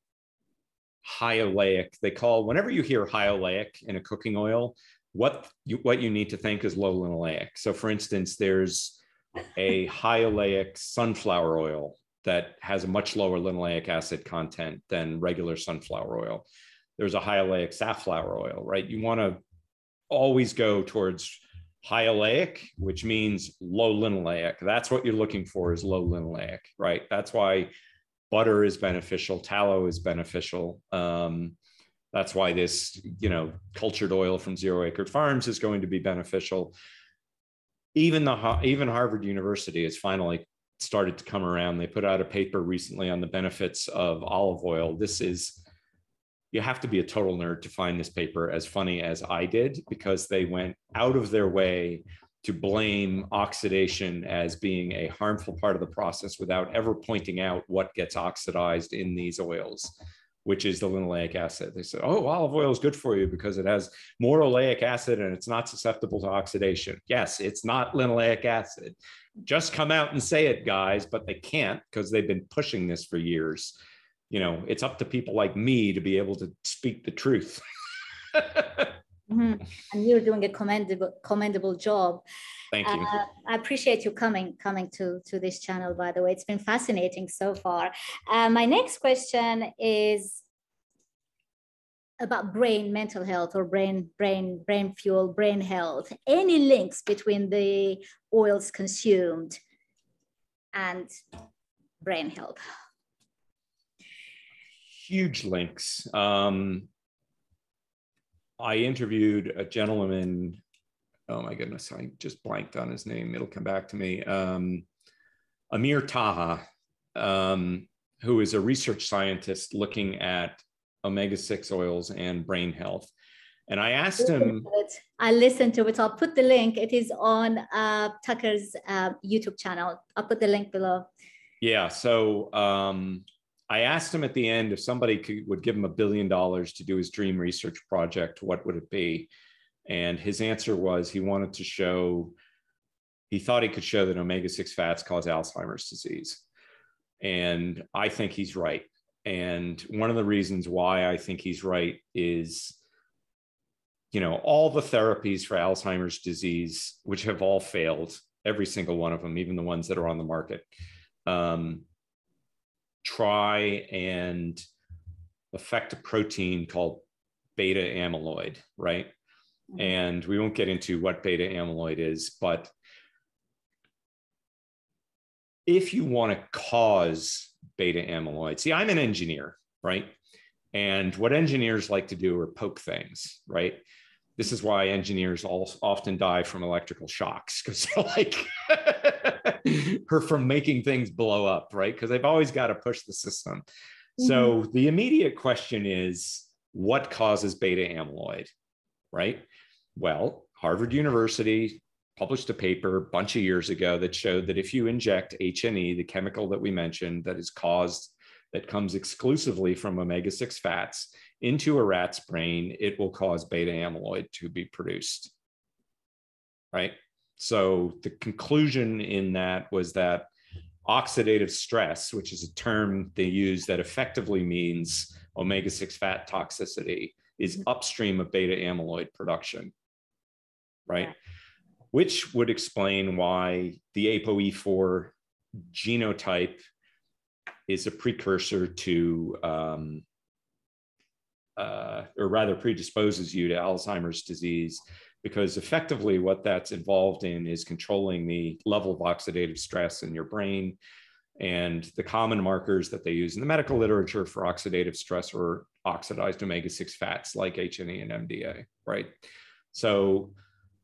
They call, whenever you hear hyoleic in a cooking oil, what you need to think is low linoleic. So for instance, there's a hyoleic sunflower oil that has a much lower linoleic acid content than regular sunflower oil. There's a hyoleic safflower oil, right? You want to always go towards hyoleic, which means low linoleic. That's what you're looking for, is low linoleic, right? That's why butter is beneficial, tallow is beneficial. That's why this, you know, cultured oil from Zero Acre Farms is going to be beneficial. Even Harvard University has finally started to come around. They put out a paper recently on the benefits of olive oil. You have to be a total nerd to find this paper as funny as I did, because they went out of their way to blame oxidation as being a harmful part of the process without ever pointing out what gets oxidized in these oils, which is the linoleic acid. They said, oh, olive oil is good for you because it has more oleic acid and it's not susceptible to oxidation. Yes, it's not linoleic acid. Just come out and say it, guys, but they can't because they've been pushing this for years. You know, it's up to people like me to be able to speak the truth. And you're doing a commendable job. Thank you. I appreciate you coming to this channel, by the way. It's been fascinating so far. My next question is about mental health, or brain fuel, brain health. Any links between the oils consumed and brain health? Huge links. I interviewed a gentleman, oh my goodness, I just blanked on his name. It'll come back to me. Amir Taha, who is a research scientist looking at omega-6 oils and brain health. And I asked him. I listened to it. I'll put the link. It is on Tucker's YouTube channel. I'll put the link below. Yeah. So I asked him at the end, if somebody would give him $1 billion to do his dream research project, what would it be? And his answer was he thought he could show that omega-6 fats cause Alzheimer's disease. And I think he's right. And one of the reasons why I think he's right is, you know, all the therapies for Alzheimer's disease, which have all failed, every single one of them, even the ones that are on the market, try and affect a protein called beta amyloid, right? And we won't get into what beta amyloid is, but if you want to cause beta amyloid, see, I'm an engineer, right? And what engineers like to do are poke things, right? This is why engineers often die from electrical shocks, because they're like, or from making things blow up, right? Because they've always got to push the system. So the immediate question is, what causes beta amyloid, right? Well, Harvard University published a paper a bunch of years ago that showed that if you inject HNE, the chemical that we mentioned that comes exclusively from omega-6 fats, into a rat's brain, it will cause beta amyloid to be produced, right? So the conclusion in that was that oxidative stress, which is a term they use that effectively means omega-6 fat toxicity, is upstream of beta amyloid production, right? Which would explain why the ApoE4 genotype is a precursor to, or rather predisposes you to Alzheimer's disease, because effectively what that's involved in is controlling the level of oxidative stress in your brain. And the common markers that they use in the medical literature for oxidative stress are oxidized omega-6 fats like HNE and MDA, right? So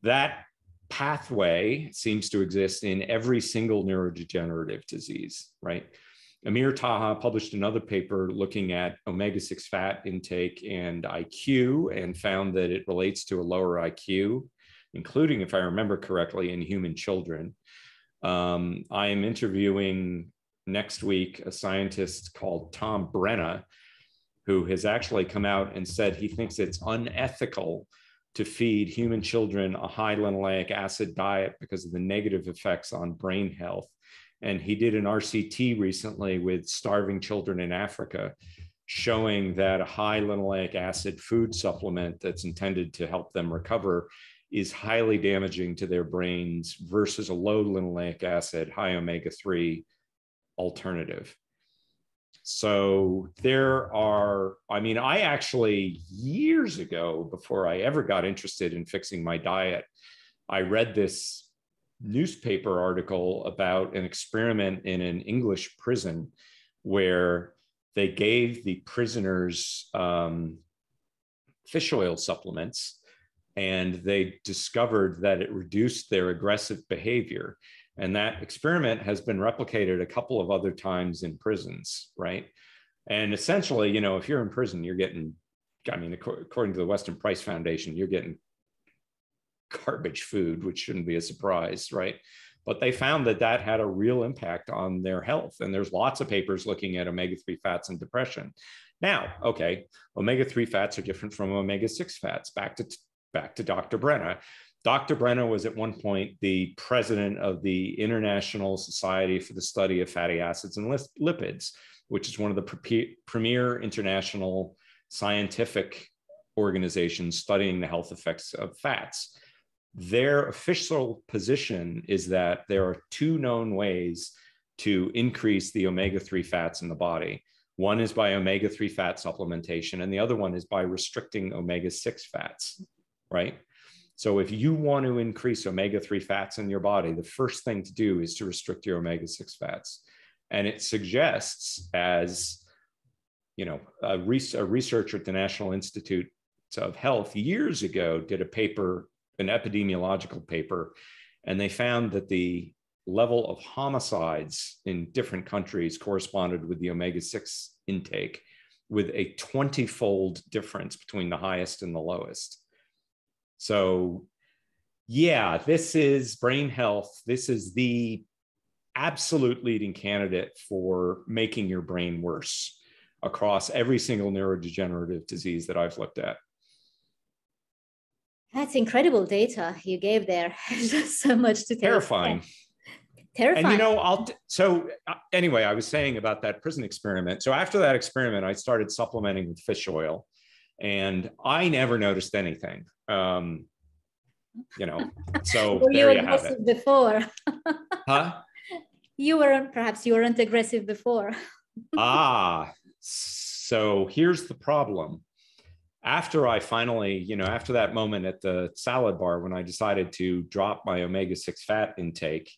that pathway seems to exist in every single neurodegenerative disease, right? Amir Taha published another paper looking at omega-6 fat intake and IQ, and found that it relates to a lower IQ, including, if I remember correctly, in human children. I am interviewing next week a scientist called Tom Brenna, who has actually come out and said he thinks it's unethical to feed human children a high linoleic acid diet because of the negative effects on brain health. And he did an RCT recently with starving children in Africa, showing that a high linoleic acid food supplement that's intended to help them recover is highly damaging to their brains versus a low linoleic acid, high omega-3 alternative. So there are, I mean, I actually, years ago, before I ever got interested in fixing my diet, I read this newspaper article about an experiment in an English prison where they gave the prisoners fish oil supplements, and they discovered that it reduced their aggressive behavior. And that experiment has been replicated a couple of other times in prisons, right? And essentially, you know, if you're in prison, you're getting, I mean, according to the Weston Price Foundation, you're getting garbage food, which shouldn't be a surprise, right? But they found that that had a real impact on their health. And there's lots of papers looking at omega-3 fats and depression. Now, okay, omega-3 fats are different from omega-6 fats. Back to Dr. Brenna. Dr. Brenna was at one point the president of the International Society for the Study of Fatty Acids and Lipids, which is one of the premier international scientific organizations studying the health effects of fats. Their official position is that there are two known ways to increase the omega-3 fats in the body. One is by omega-3 fat supplementation, and the other one is by restricting omega-6 fats, right? So if you want to increase omega-3 fats in your body, the first thing to do is to restrict your omega-6 fats. And it suggests, as you know, a researcher at the National Institute of Health years ago did a paper, an epidemiological paper, and they found that the level of homicides in different countries corresponded with the omega-6 intake, with a 20-fold difference between the highest and the lowest. So yeah, this is brain health. This is the absolute leading candidate for making your brain worse across every single neurodegenerative disease that I've looked at. That's incredible data you gave there. Just so much to take. Terrifying. Terrifying. And you know, anyway, I was saying about that prison experiment. So after that experiment, I started supplementing with fish oil, and I never noticed anything. You know, so there you have it. Before. Huh? You weren't aggressive before. So here's the problem. After I finally, you know, after that moment at the salad bar, when I decided to drop my omega-6 fat intake,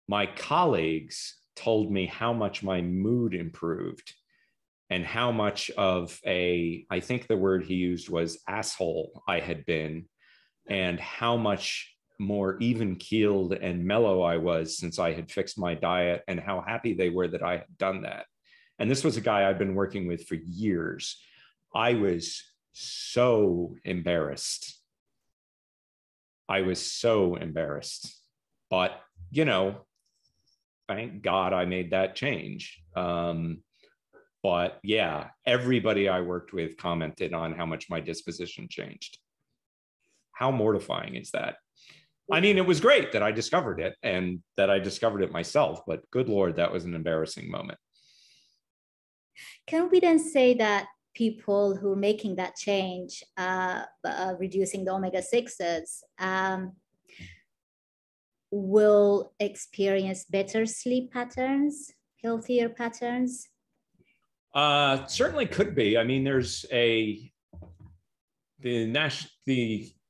my colleagues told me how much my mood improved and how much of I think the word he used was asshole I had been, and how much more even-keeled and mellow I was since I had fixed my diet, and how happy they were that I had done that. And this was a guy I've been working with for years. I was so embarrassed. But, you know, thank God I made that change. But yeah, everybody I worked with commented on how much my disposition changed. How mortifying is that? I mean, it was great that I discovered it and that I discovered it myself, but good Lord, that was an embarrassing moment. Can we then say that people who are making that change, reducing the omega-6s, will experience better sleep patterns, healthier patterns? Certainly could be. I mean, there's the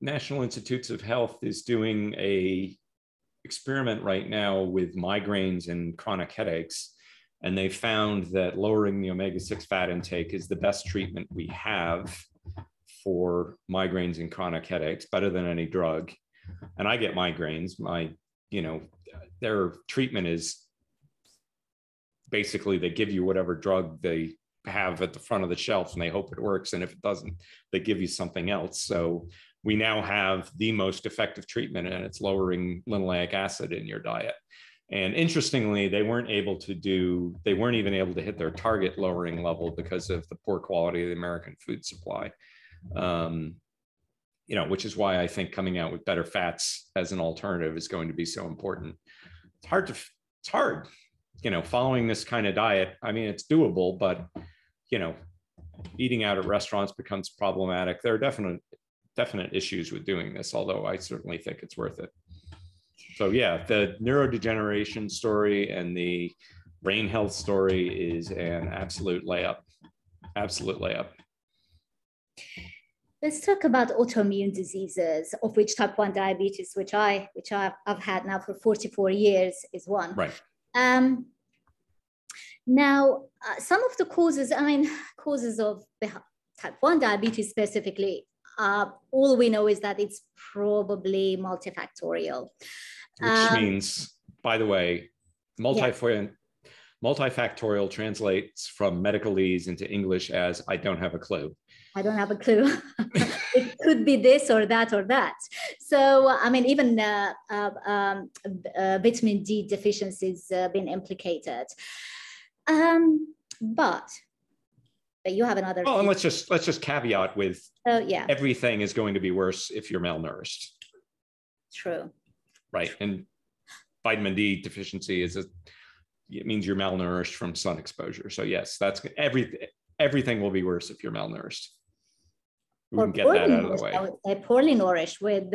National Institutes of Health is doing a experiment right now with migraines and chronic headaches. And they found that lowering the omega-6 fat intake is the best treatment we have for migraines and chronic headaches, better than any drug. And I get migraines. Their treatment is basically they give you whatever drug they have at the front of the shelf and they hope it works. And if it doesn't, they give you something else. So we now have the most effective treatment, and it's lowering linoleic acid in your diet. And interestingly, they weren't even able to hit their target lowering level because of the poor quality of the American food supply. Which is why I think coming out with better fats as an alternative is going to be so important. It's hard, following this kind of diet. I mean, it's doable, but, eating out at restaurants becomes problematic. There are definite issues with doing this, although I certainly think it's worth it. So yeah, the neurodegeneration story and the brain health story is an absolute layup. Absolute layup. Let's talk about autoimmune diseases, of which type 1 diabetes, which I've had now for 44 years, is one. Right. Now, some of the causes of type 1 diabetes specifically, all we know is that it's probably multifactorial. Which means, by the way, multifactorial translates from medicalese into English as I don't have a clue. I don't have a clue. It could be this or that or that. So, even vitamin D deficiencies been implicated. But you have another. Well, and let's just caveat with yeah, everything is going to be worse if you're malnourished. True. Right, and vitamin D deficiency it means you're malnourished from sun exposure. So yes, that's everything will be worse if you're malnourished. We can get that out of the way. They're poorly nourished with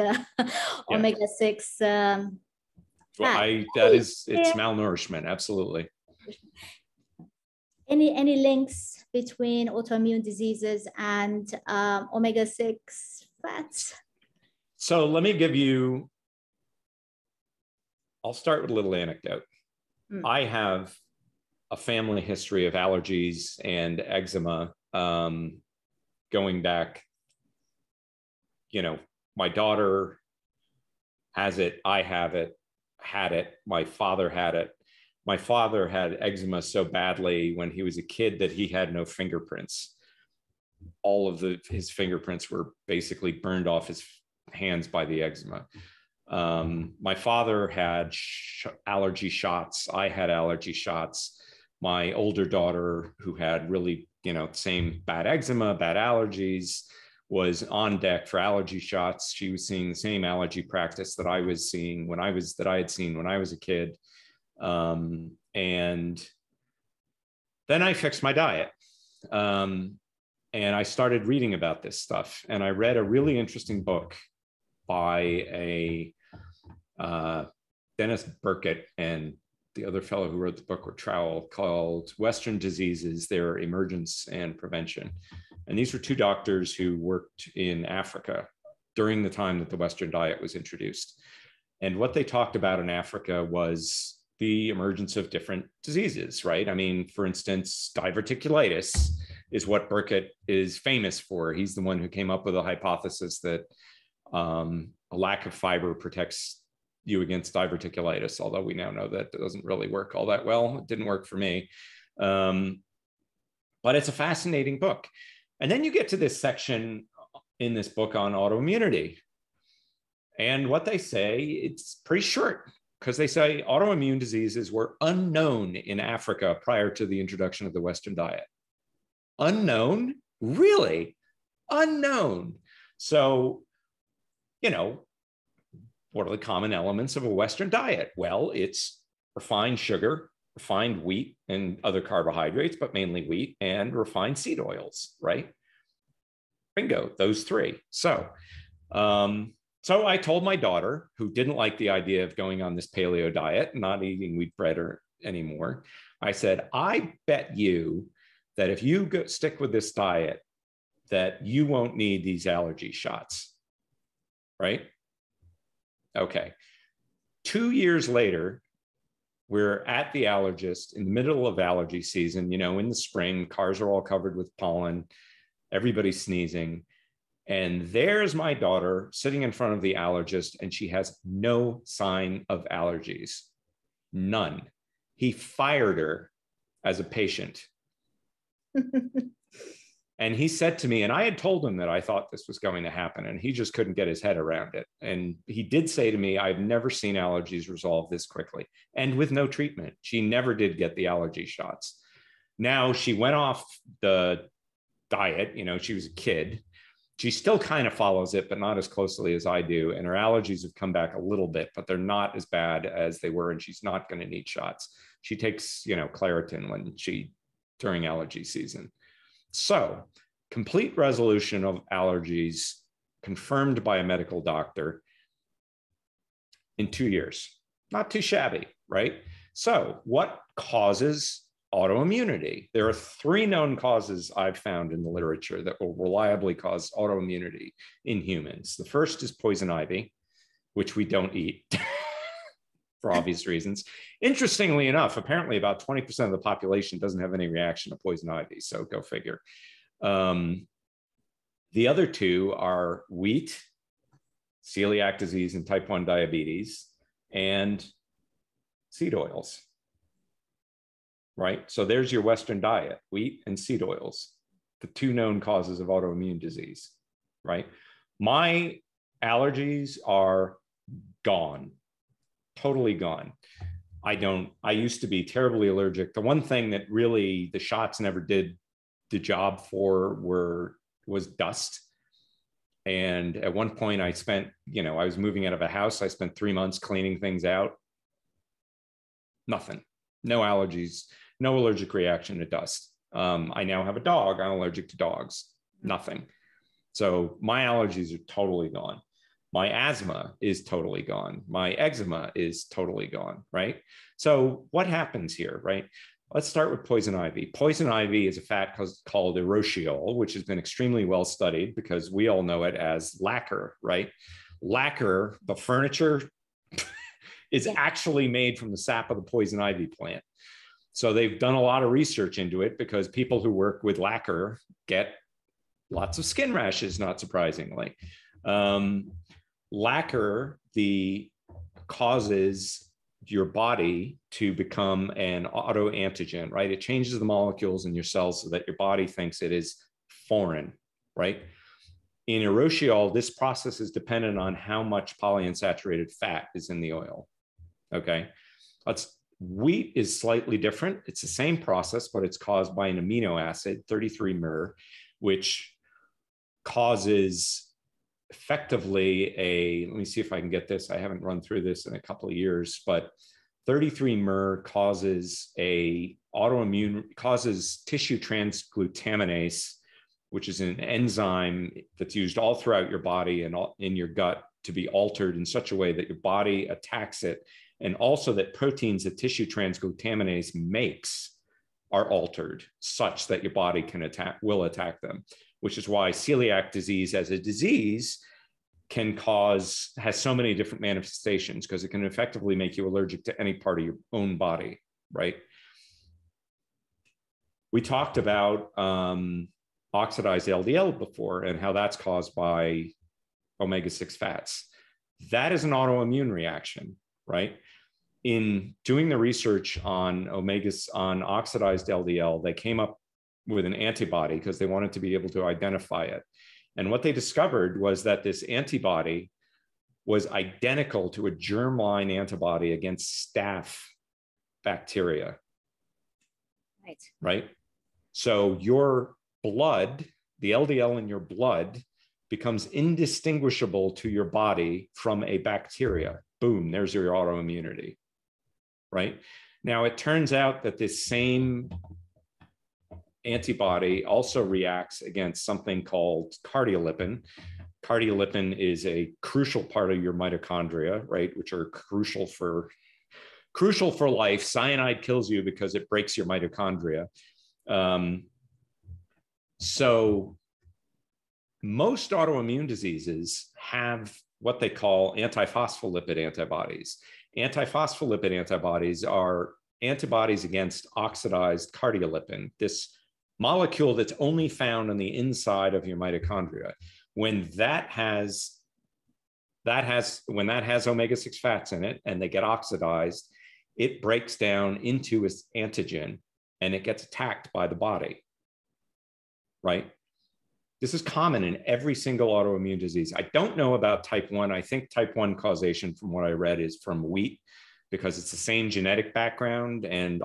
omega-6. It's malnourishment, absolutely. Any links between autoimmune diseases and omega-6 fats? So I'll start with a little anecdote. I have a family history of allergies and eczema going back. My daughter has it, I have it, had it, my father had it. My father had eczema so badly when he was a kid that he had no fingerprints. All of his fingerprints were basically burned off his hands by the eczema. My father had allergy shots. I had allergy shots. My older daughter, who had really, same bad eczema, bad allergies, was on deck for allergy shots. She was seeing the same allergy practice that I was seeing when I had seen when I was a kid. And then I fixed my diet. And I started reading about this stuff. And I read a really interesting book by a Dennis Burkitt and the other fellow who wrote the book with Trowell, called Western Diseases, Their Emergence and Prevention. And these were two doctors who worked in Africa during the time that the Western diet was introduced. And what they talked about in Africa was the emergence of different diseases, right? I mean, for instance, diverticulitis is what Burkitt is famous for. He's the one who came up with a hypothesis that a lack of fiber protects you against diverticulitis, although we now know that doesn't really work all that well. It didn't work for me. But it's a fascinating book. And then you get to this section in this book on autoimmunity. And what they say, it's pretty short, because they say autoimmune diseases were unknown in Africa prior to the introduction of the Western diet. Unknown? Really? Unknown. So, what are the common elements of a Western diet? Well, it's refined sugar, refined wheat and other carbohydrates, but mainly wheat, and refined seed oils, right? Bingo, those three. So I told my daughter, who didn't like the idea of going on this paleo diet, not eating wheat bread anymore, I said, I bet you that if you stick with this diet, that you won't need these allergy shots, right? Okay. 2 years later, we're at the allergist in the middle of allergy season, in the spring, cars are all covered with pollen, everybody's sneezing. And there's my daughter sitting in front of the allergist, and she has no sign of allergies, none. He fired her as a patient. And he said to me, and I had told him that I thought this was going to happen, and he just couldn't get his head around it. And he did say to me, I've never seen allergies resolve this quickly and with no treatment. She never did get the allergy shots. Now she went off the diet, you know, she was a kid. She still kind of follows it, but not as closely as I do. And her allergies have come back a little bit, but they're not as bad as they were. And she's not going to need shots. She takes, you know, Claritin during allergy season. So complete resolution of allergies confirmed by a medical doctor in 2 years. Not too shabby, right? So what causes autoimmunity? There are 3 known causes I've found in the literature that will reliably cause autoimmunity in humans. The first is poison ivy, which we don't eat for obvious reasons. Interestingly enough, apparently about 20% of the population doesn't have any reaction to poison ivy, so go figure. The other 2 are wheat, celiac disease, and type 1 diabetes, and seed oils. Right? So there's your Western diet, wheat and seed oils, the 2 known causes of autoimmune disease, right? My allergies are gone, totally gone. I used to be terribly allergic. The one thing that really the shots never did the job for was dust. And at one point I spent, you know, I was moving out of a house. I spent 3 months cleaning things out. Nothing, no allergies, no allergic reaction to dust. I now have a dog. I'm allergic to dogs, nothing. So my allergies are totally gone. My asthma is totally gone. My eczema is totally gone, right? So what happens here, right? Let's start with poison ivy. Poison ivy is a fat called urushiol, which has been extremely well studied because we all know it as lacquer, right? Lacquer, the furniture, is actually made from the sap of the poison ivy plant. So they've done a lot of research into it because people who work with lacquer get lots of skin rashes, not surprisingly. Lacquer causes your body to become an autoantigen, right? It changes the molecules in your cells so that your body thinks it is foreign, right? In urushiol, this process is dependent on how much polyunsaturated fat is in the oil, okay? Wheat is slightly different. It's the same process, but it's caused by an amino acid, 33-mer, which causes effectively let me see if I can get this. I haven't run through this in a couple of years, but 33-mer causes tissue transglutaminase, which is an enzyme that's used all throughout your body and in your gut to be altered in such a way that your body attacks it. And also that proteins that tissue transglutaminase makes are altered such that your body will attack them, which is why celiac disease as a disease has so many different manifestations because it can effectively make you allergic to any part of your own body, right? We talked about oxidized LDL before and how that's caused by omega-6 fats. That is an autoimmune reaction, right? In doing the research on oxidized LDL, they came up with an antibody because they wanted to be able to identify it. And what they discovered was that this antibody was identical to a germline antibody against staph bacteria. Right? So your blood, the LDL in your blood, becomes indistinguishable to your body from a bacteria. Boom, there's your autoimmunity. Right? Now, it turns out that this same antibody also reacts against something called cardiolipin. Cardiolipin is a crucial part of your mitochondria, right? Which are crucial for life. Cyanide kills you because it breaks your mitochondria. So most autoimmune diseases have what they call antiphospholipid antibodies. Antiphospholipid antibodies are antibodies against oxidized cardiolipin, this molecule that's only found on the inside of your mitochondria. when that has omega-6 fats in it and they get oxidized, it breaks down into its antigen and it gets attacked by the body, right? This is common in every single autoimmune disease. I don't know about type 1. I think type 1 causation, from what I read, is from wheat, because it's the same genetic background, and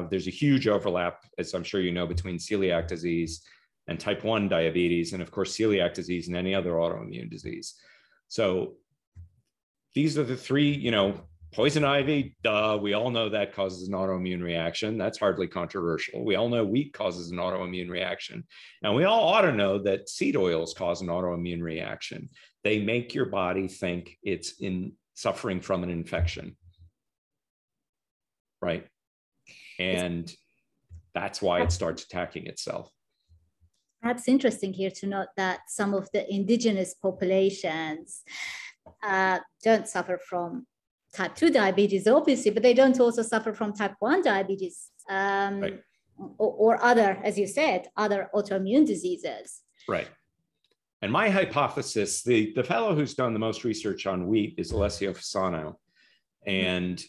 there's a huge overlap, as I'm sure you know, between celiac disease and type 1 diabetes, and of course, celiac disease and any other autoimmune disease. So these are the three, poison ivy, duh, we all know that causes an autoimmune reaction. That's hardly controversial. We all know wheat causes an autoimmune reaction. And we all ought to know that seed oils cause an autoimmune reaction. They make your body think it's suffering from an infection, right? And that's why it starts attacking itself. Perhaps interesting here to note that some of the indigenous populations don't suffer from type 2 diabetes, obviously, but they don't also suffer from type 1 diabetes Right. or other, as you said, other autoimmune diseases. Right. And my hypothesis, the fellow who's done the most research on wheat is Alessio Fasano. And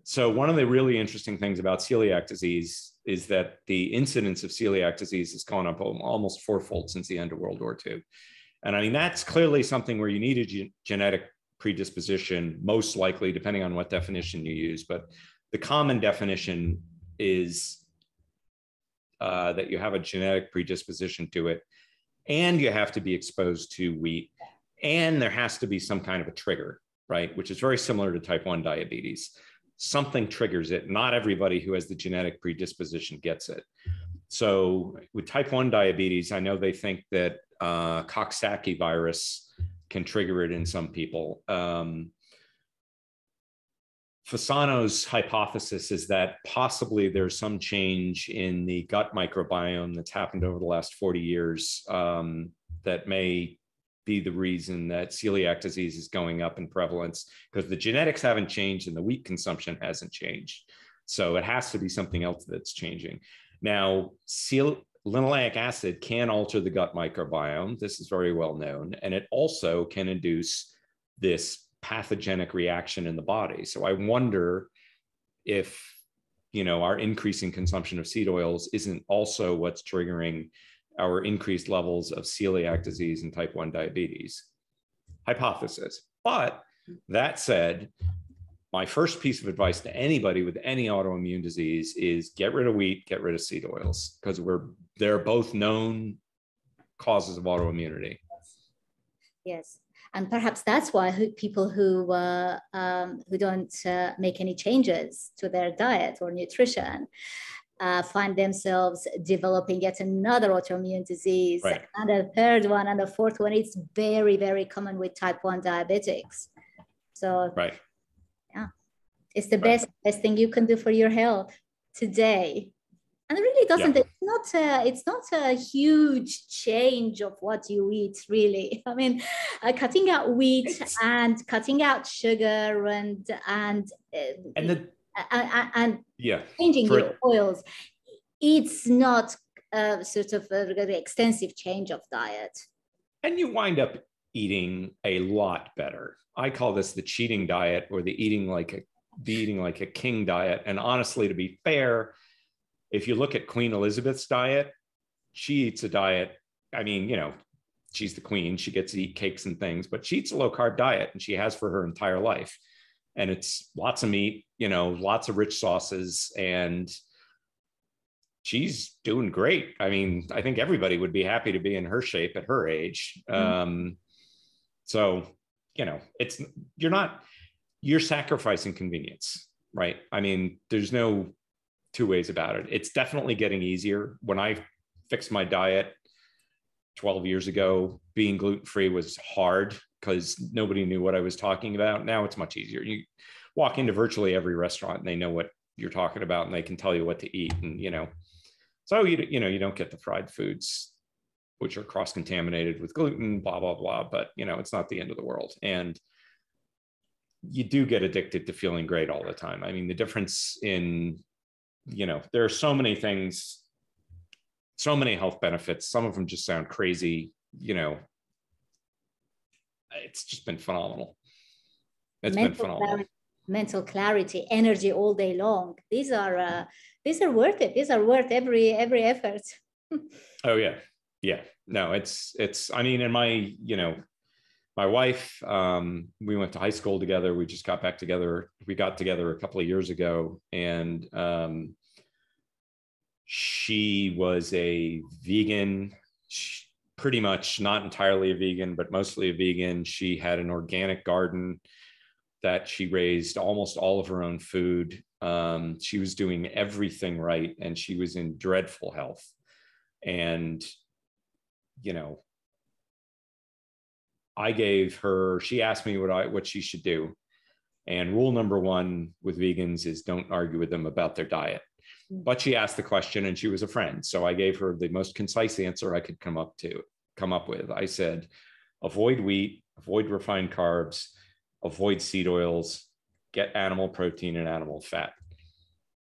so one of the really interesting things about celiac disease is that the incidence of celiac disease has gone up almost fourfold since the end of World War II. And I mean, that's clearly something where you need a genetic predisposition, most likely, depending on what definition you use. But the common definition is that you have a genetic predisposition to it, and you have to be exposed to wheat, and there has to be some kind of a trigger, right? Which is very similar to type 1 diabetes. Something triggers it. Not everybody who has the genetic predisposition gets it. So with type 1 diabetes, I know they think that Coxsackie virus can trigger it in some people. Fasano's hypothesis is that possibly there's some change in the gut microbiome that's happened over the last 40 years that may be the reason that celiac disease is going up in prevalence, because the genetics haven't changed and the wheat consumption hasn't changed. So it has to be something else that's changing. Now, linoleic acid can alter the gut microbiome. This is very well known. And it also can induce this pathogenic reaction in the body. So I wonder if, our increasing consumption of seed oils isn't also what's triggering our increased levels of celiac disease and type 1 diabetes. Hypothesis. But that said, my first piece of advice to anybody with any autoimmune disease is get rid of wheat, get rid of seed oils, because they're both known causes of autoimmunity. Yes, and perhaps that's why people who don't make any changes to their diet or nutrition find themselves developing yet another autoimmune disease, right, and a third one and a fourth one. It's very, very common with type 1 diabetics. So right. It's the best thing you can do for your health today. And it really doesn't, it's not a huge change of what you eat, really. I mean, cutting out wheat and cutting out sugar and changing your oils, it's not sort of an extensive change of diet. And you wind up eating a lot better. I call this the cheating diet, or the eating like a king diet. And honestly, to be fair, if you look at Queen Elizabeth's diet, she eats a diet. I mean, she's the queen. She gets to eat cakes and things, but she eats a low carb diet, and she has for her entire life. And it's lots of meat, lots of rich sauces, and she's doing great. I mean, I think everybody would be happy to be in her shape at her age. So, you're sacrificing convenience, right? I mean, there's no two ways about it. It's definitely getting easier. When I fixed my diet 12 years ago, being gluten-free was hard because nobody knew what I was talking about. Now it's much easier. You walk into virtually every restaurant and they know what you're talking about, and they can tell you what to eat. And, so, you don't get the fried foods, which are cross-contaminated with gluten, blah, blah, blah. But, it's not the end of the world. And you do get addicted to feeling great all the time. I mean, the difference in, there are so many things, so many health benefits. Some of them just sound crazy you know, it's just been phenomenal. It's mental been phenomenal. clarity, mental clarity, energy all day long. These are worth it. These are worth every effort. Oh yeah. Yeah. No, it's, I mean, and my, my wife, we went to high school together. We just got back together. We got together a couple of years ago, and she was a vegan, pretty much not entirely a vegan, but mostly a vegan. She had an organic garden that she raised almost all of her own food. She was doing everything right, and she was in dreadful health. And, I gave her, she asked me what she should do. And rule number one with vegans is don't argue with them about their diet. But she asked the question and she was a friend. So I gave her the most concise answer I could come up with. I said, avoid wheat, avoid refined carbs, avoid seed oils, get animal protein and animal fat.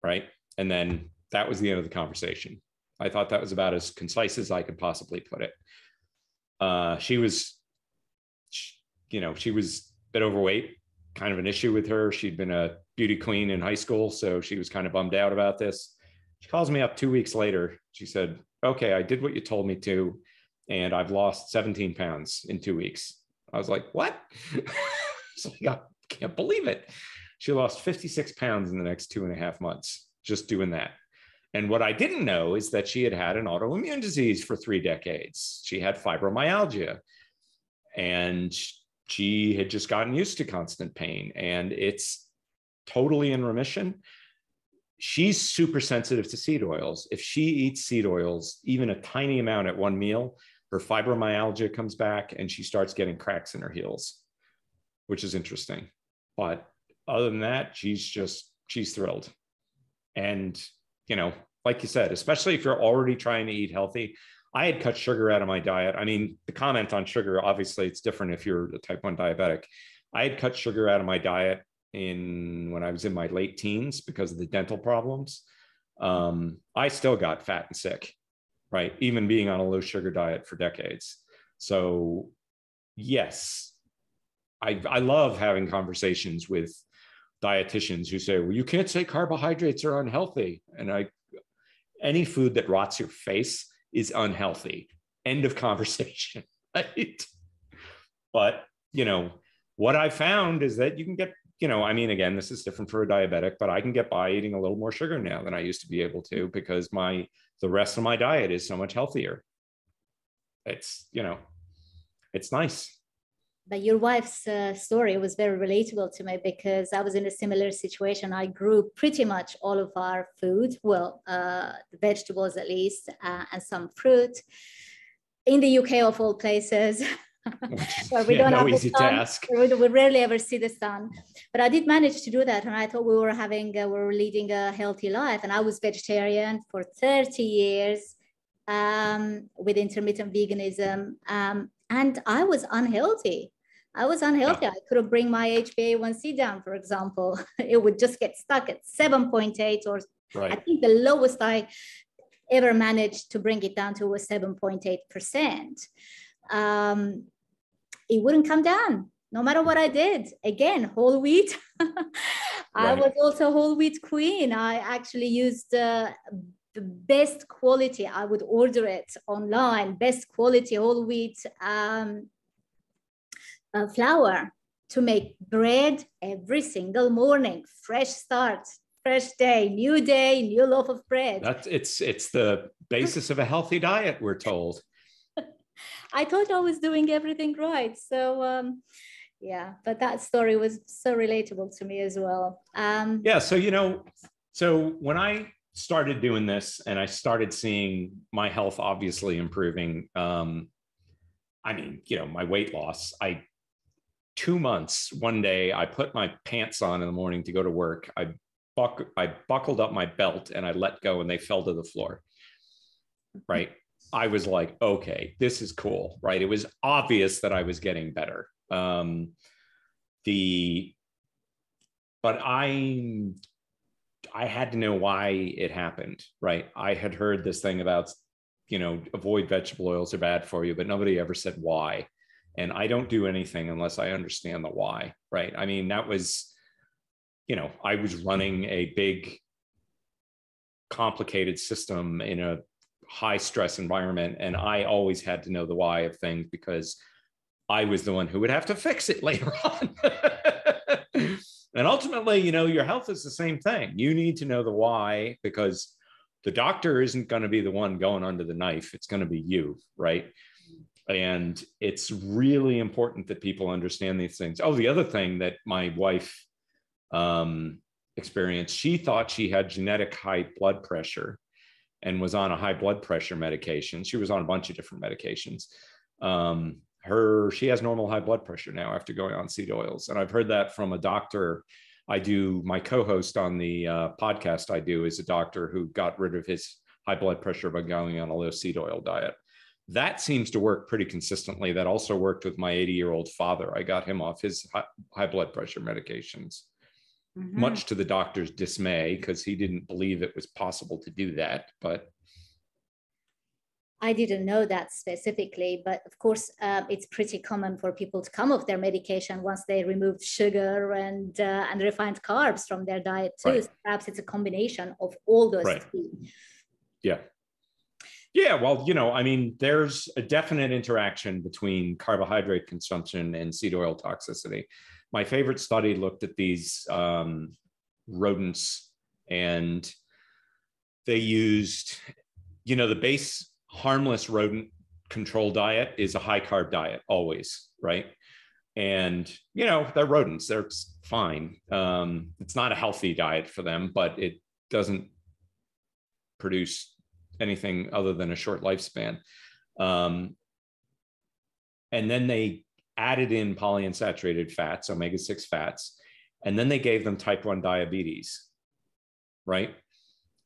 Right. And then that was the end of the conversation. I thought that was about as concise as I could possibly put it. She was a bit overweight, kind of an issue with her. She'd been a beauty queen in high school, so she was kind of bummed out about this. She calls me up 2 weeks later. She said, okay, I did what you told me to, and I've lost 17 pounds in 2 weeks. I was like, what? So I can't believe it. She lost 56 pounds in the next 2.5 months, just doing that. And what I didn't know is that she had had an autoimmune disease for 3 decades. She had fibromyalgia, and she had just gotten used to constant pain, and it's totally in remission. She's super sensitive to seed oils. If she eats seed oils, even a tiny amount at one meal, her fibromyalgia comes back and she starts getting cracks in her heels, which is interesting. But other than that, she's thrilled. And, like you said, especially if you're already trying to eat healthy, I had cut sugar out of my diet. I mean, the comment on sugar, obviously it's different if you're a type 1 diabetic. I had cut sugar out of my diet when I was in my late teens because of the dental problems. I still got fat and sick, right? Even being on a low sugar diet for decades. So yes, I love having conversations with dietitians who say, well, you can't say carbohydrates are unhealthy. And any food that rots your face is unhealthy. End of conversation. Right? But, what I found is that you can get, again, this is different for a diabetic, but I can get by eating a little more sugar now than I used to be able to because the rest of my diet is so much healthier. It's, it's nice. But your wife's story was very relatable to me because I was in a similar situation. I grew pretty much all of our food, the vegetables at least, and some fruit in the UK of all places. Where we don't have the sun. Task. We rarely ever see the sun. But I did manage to do that. And I thought we were leading a healthy life. And I was vegetarian for 30 years with intermittent veganism. And I was unhealthy. Yeah. I couldn't bring my HbA1c down, for example. It would just get stuck at 7.8 or right. I think the lowest I ever managed to bring it down to was 7.8%. It wouldn't come down no matter what I did. Again, whole wheat. I was also whole wheat queen. I actually used the best quality. I would order it online, best quality whole wheat flour to make bread every single morning. Fresh start, fresh day, new loaf of bread. It's the basis of a healthy diet, we're told. I thought I was doing everything right. So yeah, but that story was so relatable to me as well. Yeah, so when I started doing this and I started seeing my health obviously improving, my weight loss, 2 months, one day I put my pants on in the morning to go to work. I buckled up my belt and I let go and they fell to the floor. Right. I was like, okay, this is cool. Right. It was obvious that I was getting better. But I had to know why it happened. Right. I had heard this thing about avoid vegetable oils, are bad for you, but nobody ever said why. And I don't do anything unless I understand the why, right? I mean, that was, I was running a big, complicated system in a high stress environment. And I always had to know the why of things because I was the one who would have to fix it later on. And ultimately, your health is the same thing. You need to know the why because the doctor isn't going to be the one going under the knife. It's going to be you, right? And it's really important that people understand these things. Oh, the other thing that my wife experienced, she thought she had genetic high blood pressure and was on a high blood pressure medication. She was on a bunch of different medications. She has normal high blood pressure now after going on seed oils. And I've heard that from a doctor. My co-host on the podcast I do is a doctor who got rid of his high blood pressure by going on a low seed oil diet. That seems to work pretty consistently. That also worked with my 80-year-old father. I got him off his high blood pressure medications, much to the doctor's dismay, because he didn't believe it was possible to do that. But I didn't know that specifically, but of course, it's pretty common for people to come off their medication once they removed sugar and refined carbs from their diet too. Right. So perhaps it's a combination of all those three. Yeah. Yeah, well, there's a definite interaction between carbohydrate consumption and seed oil toxicity. My favorite study looked at these rodents, and they used, the base harmless rodent control diet is a high carb diet always, right? And, they're rodents, they're fine. It's not a healthy diet for them, but it doesn't produce anything other than a short lifespan. And then they added in polyunsaturated fats, omega-6 fats, and then they gave them type 1 diabetes, right?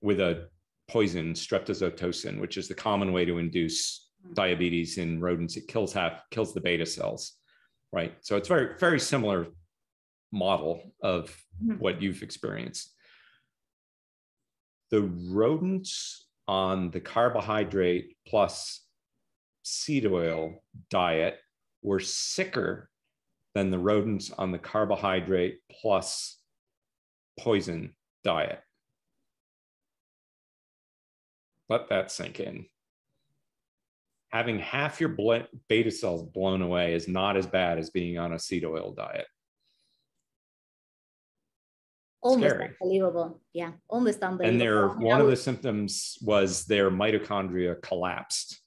With a poison, streptozotocin, which is the common way to induce diabetes in rodents. It kills the beta cells, right? So it's very, very similar model of what you've experienced. The rodents on the carbohydrate plus seed oil diet were sicker than the rodents on the carbohydrate plus poison diet. Let that sink in. Having half your beta cells blown away is not as bad as being on a seed oil diet. Almost Scary. Unbelievable. Yeah, almost unbelievable. And one of the symptoms was their mitochondria collapsed,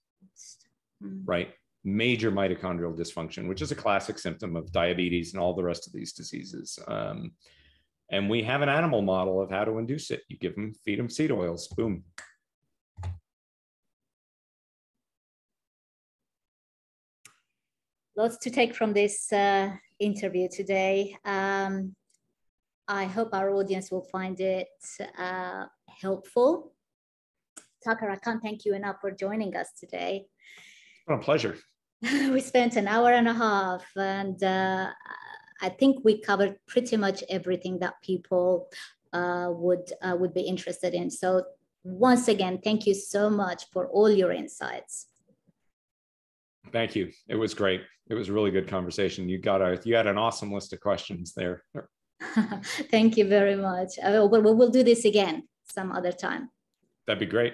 right? Major mitochondrial dysfunction, which is a classic symptom of diabetes and all the rest of these diseases. And we have an animal model of how to induce it. You feed them seed oils, boom. Lots to take from this interview today. I hope our audience will find it helpful. Tucker, I can't thank you enough for joining us today. Oh, pleasure. We spent an hour and a half, and I think we covered pretty much everything that people would be interested in. So once again, thank you so much for all your insights. Thank you. It was great. It was a really good conversation. You had an awesome list of questions there. Thank you very much. We'll do this again some other time. That'd be great.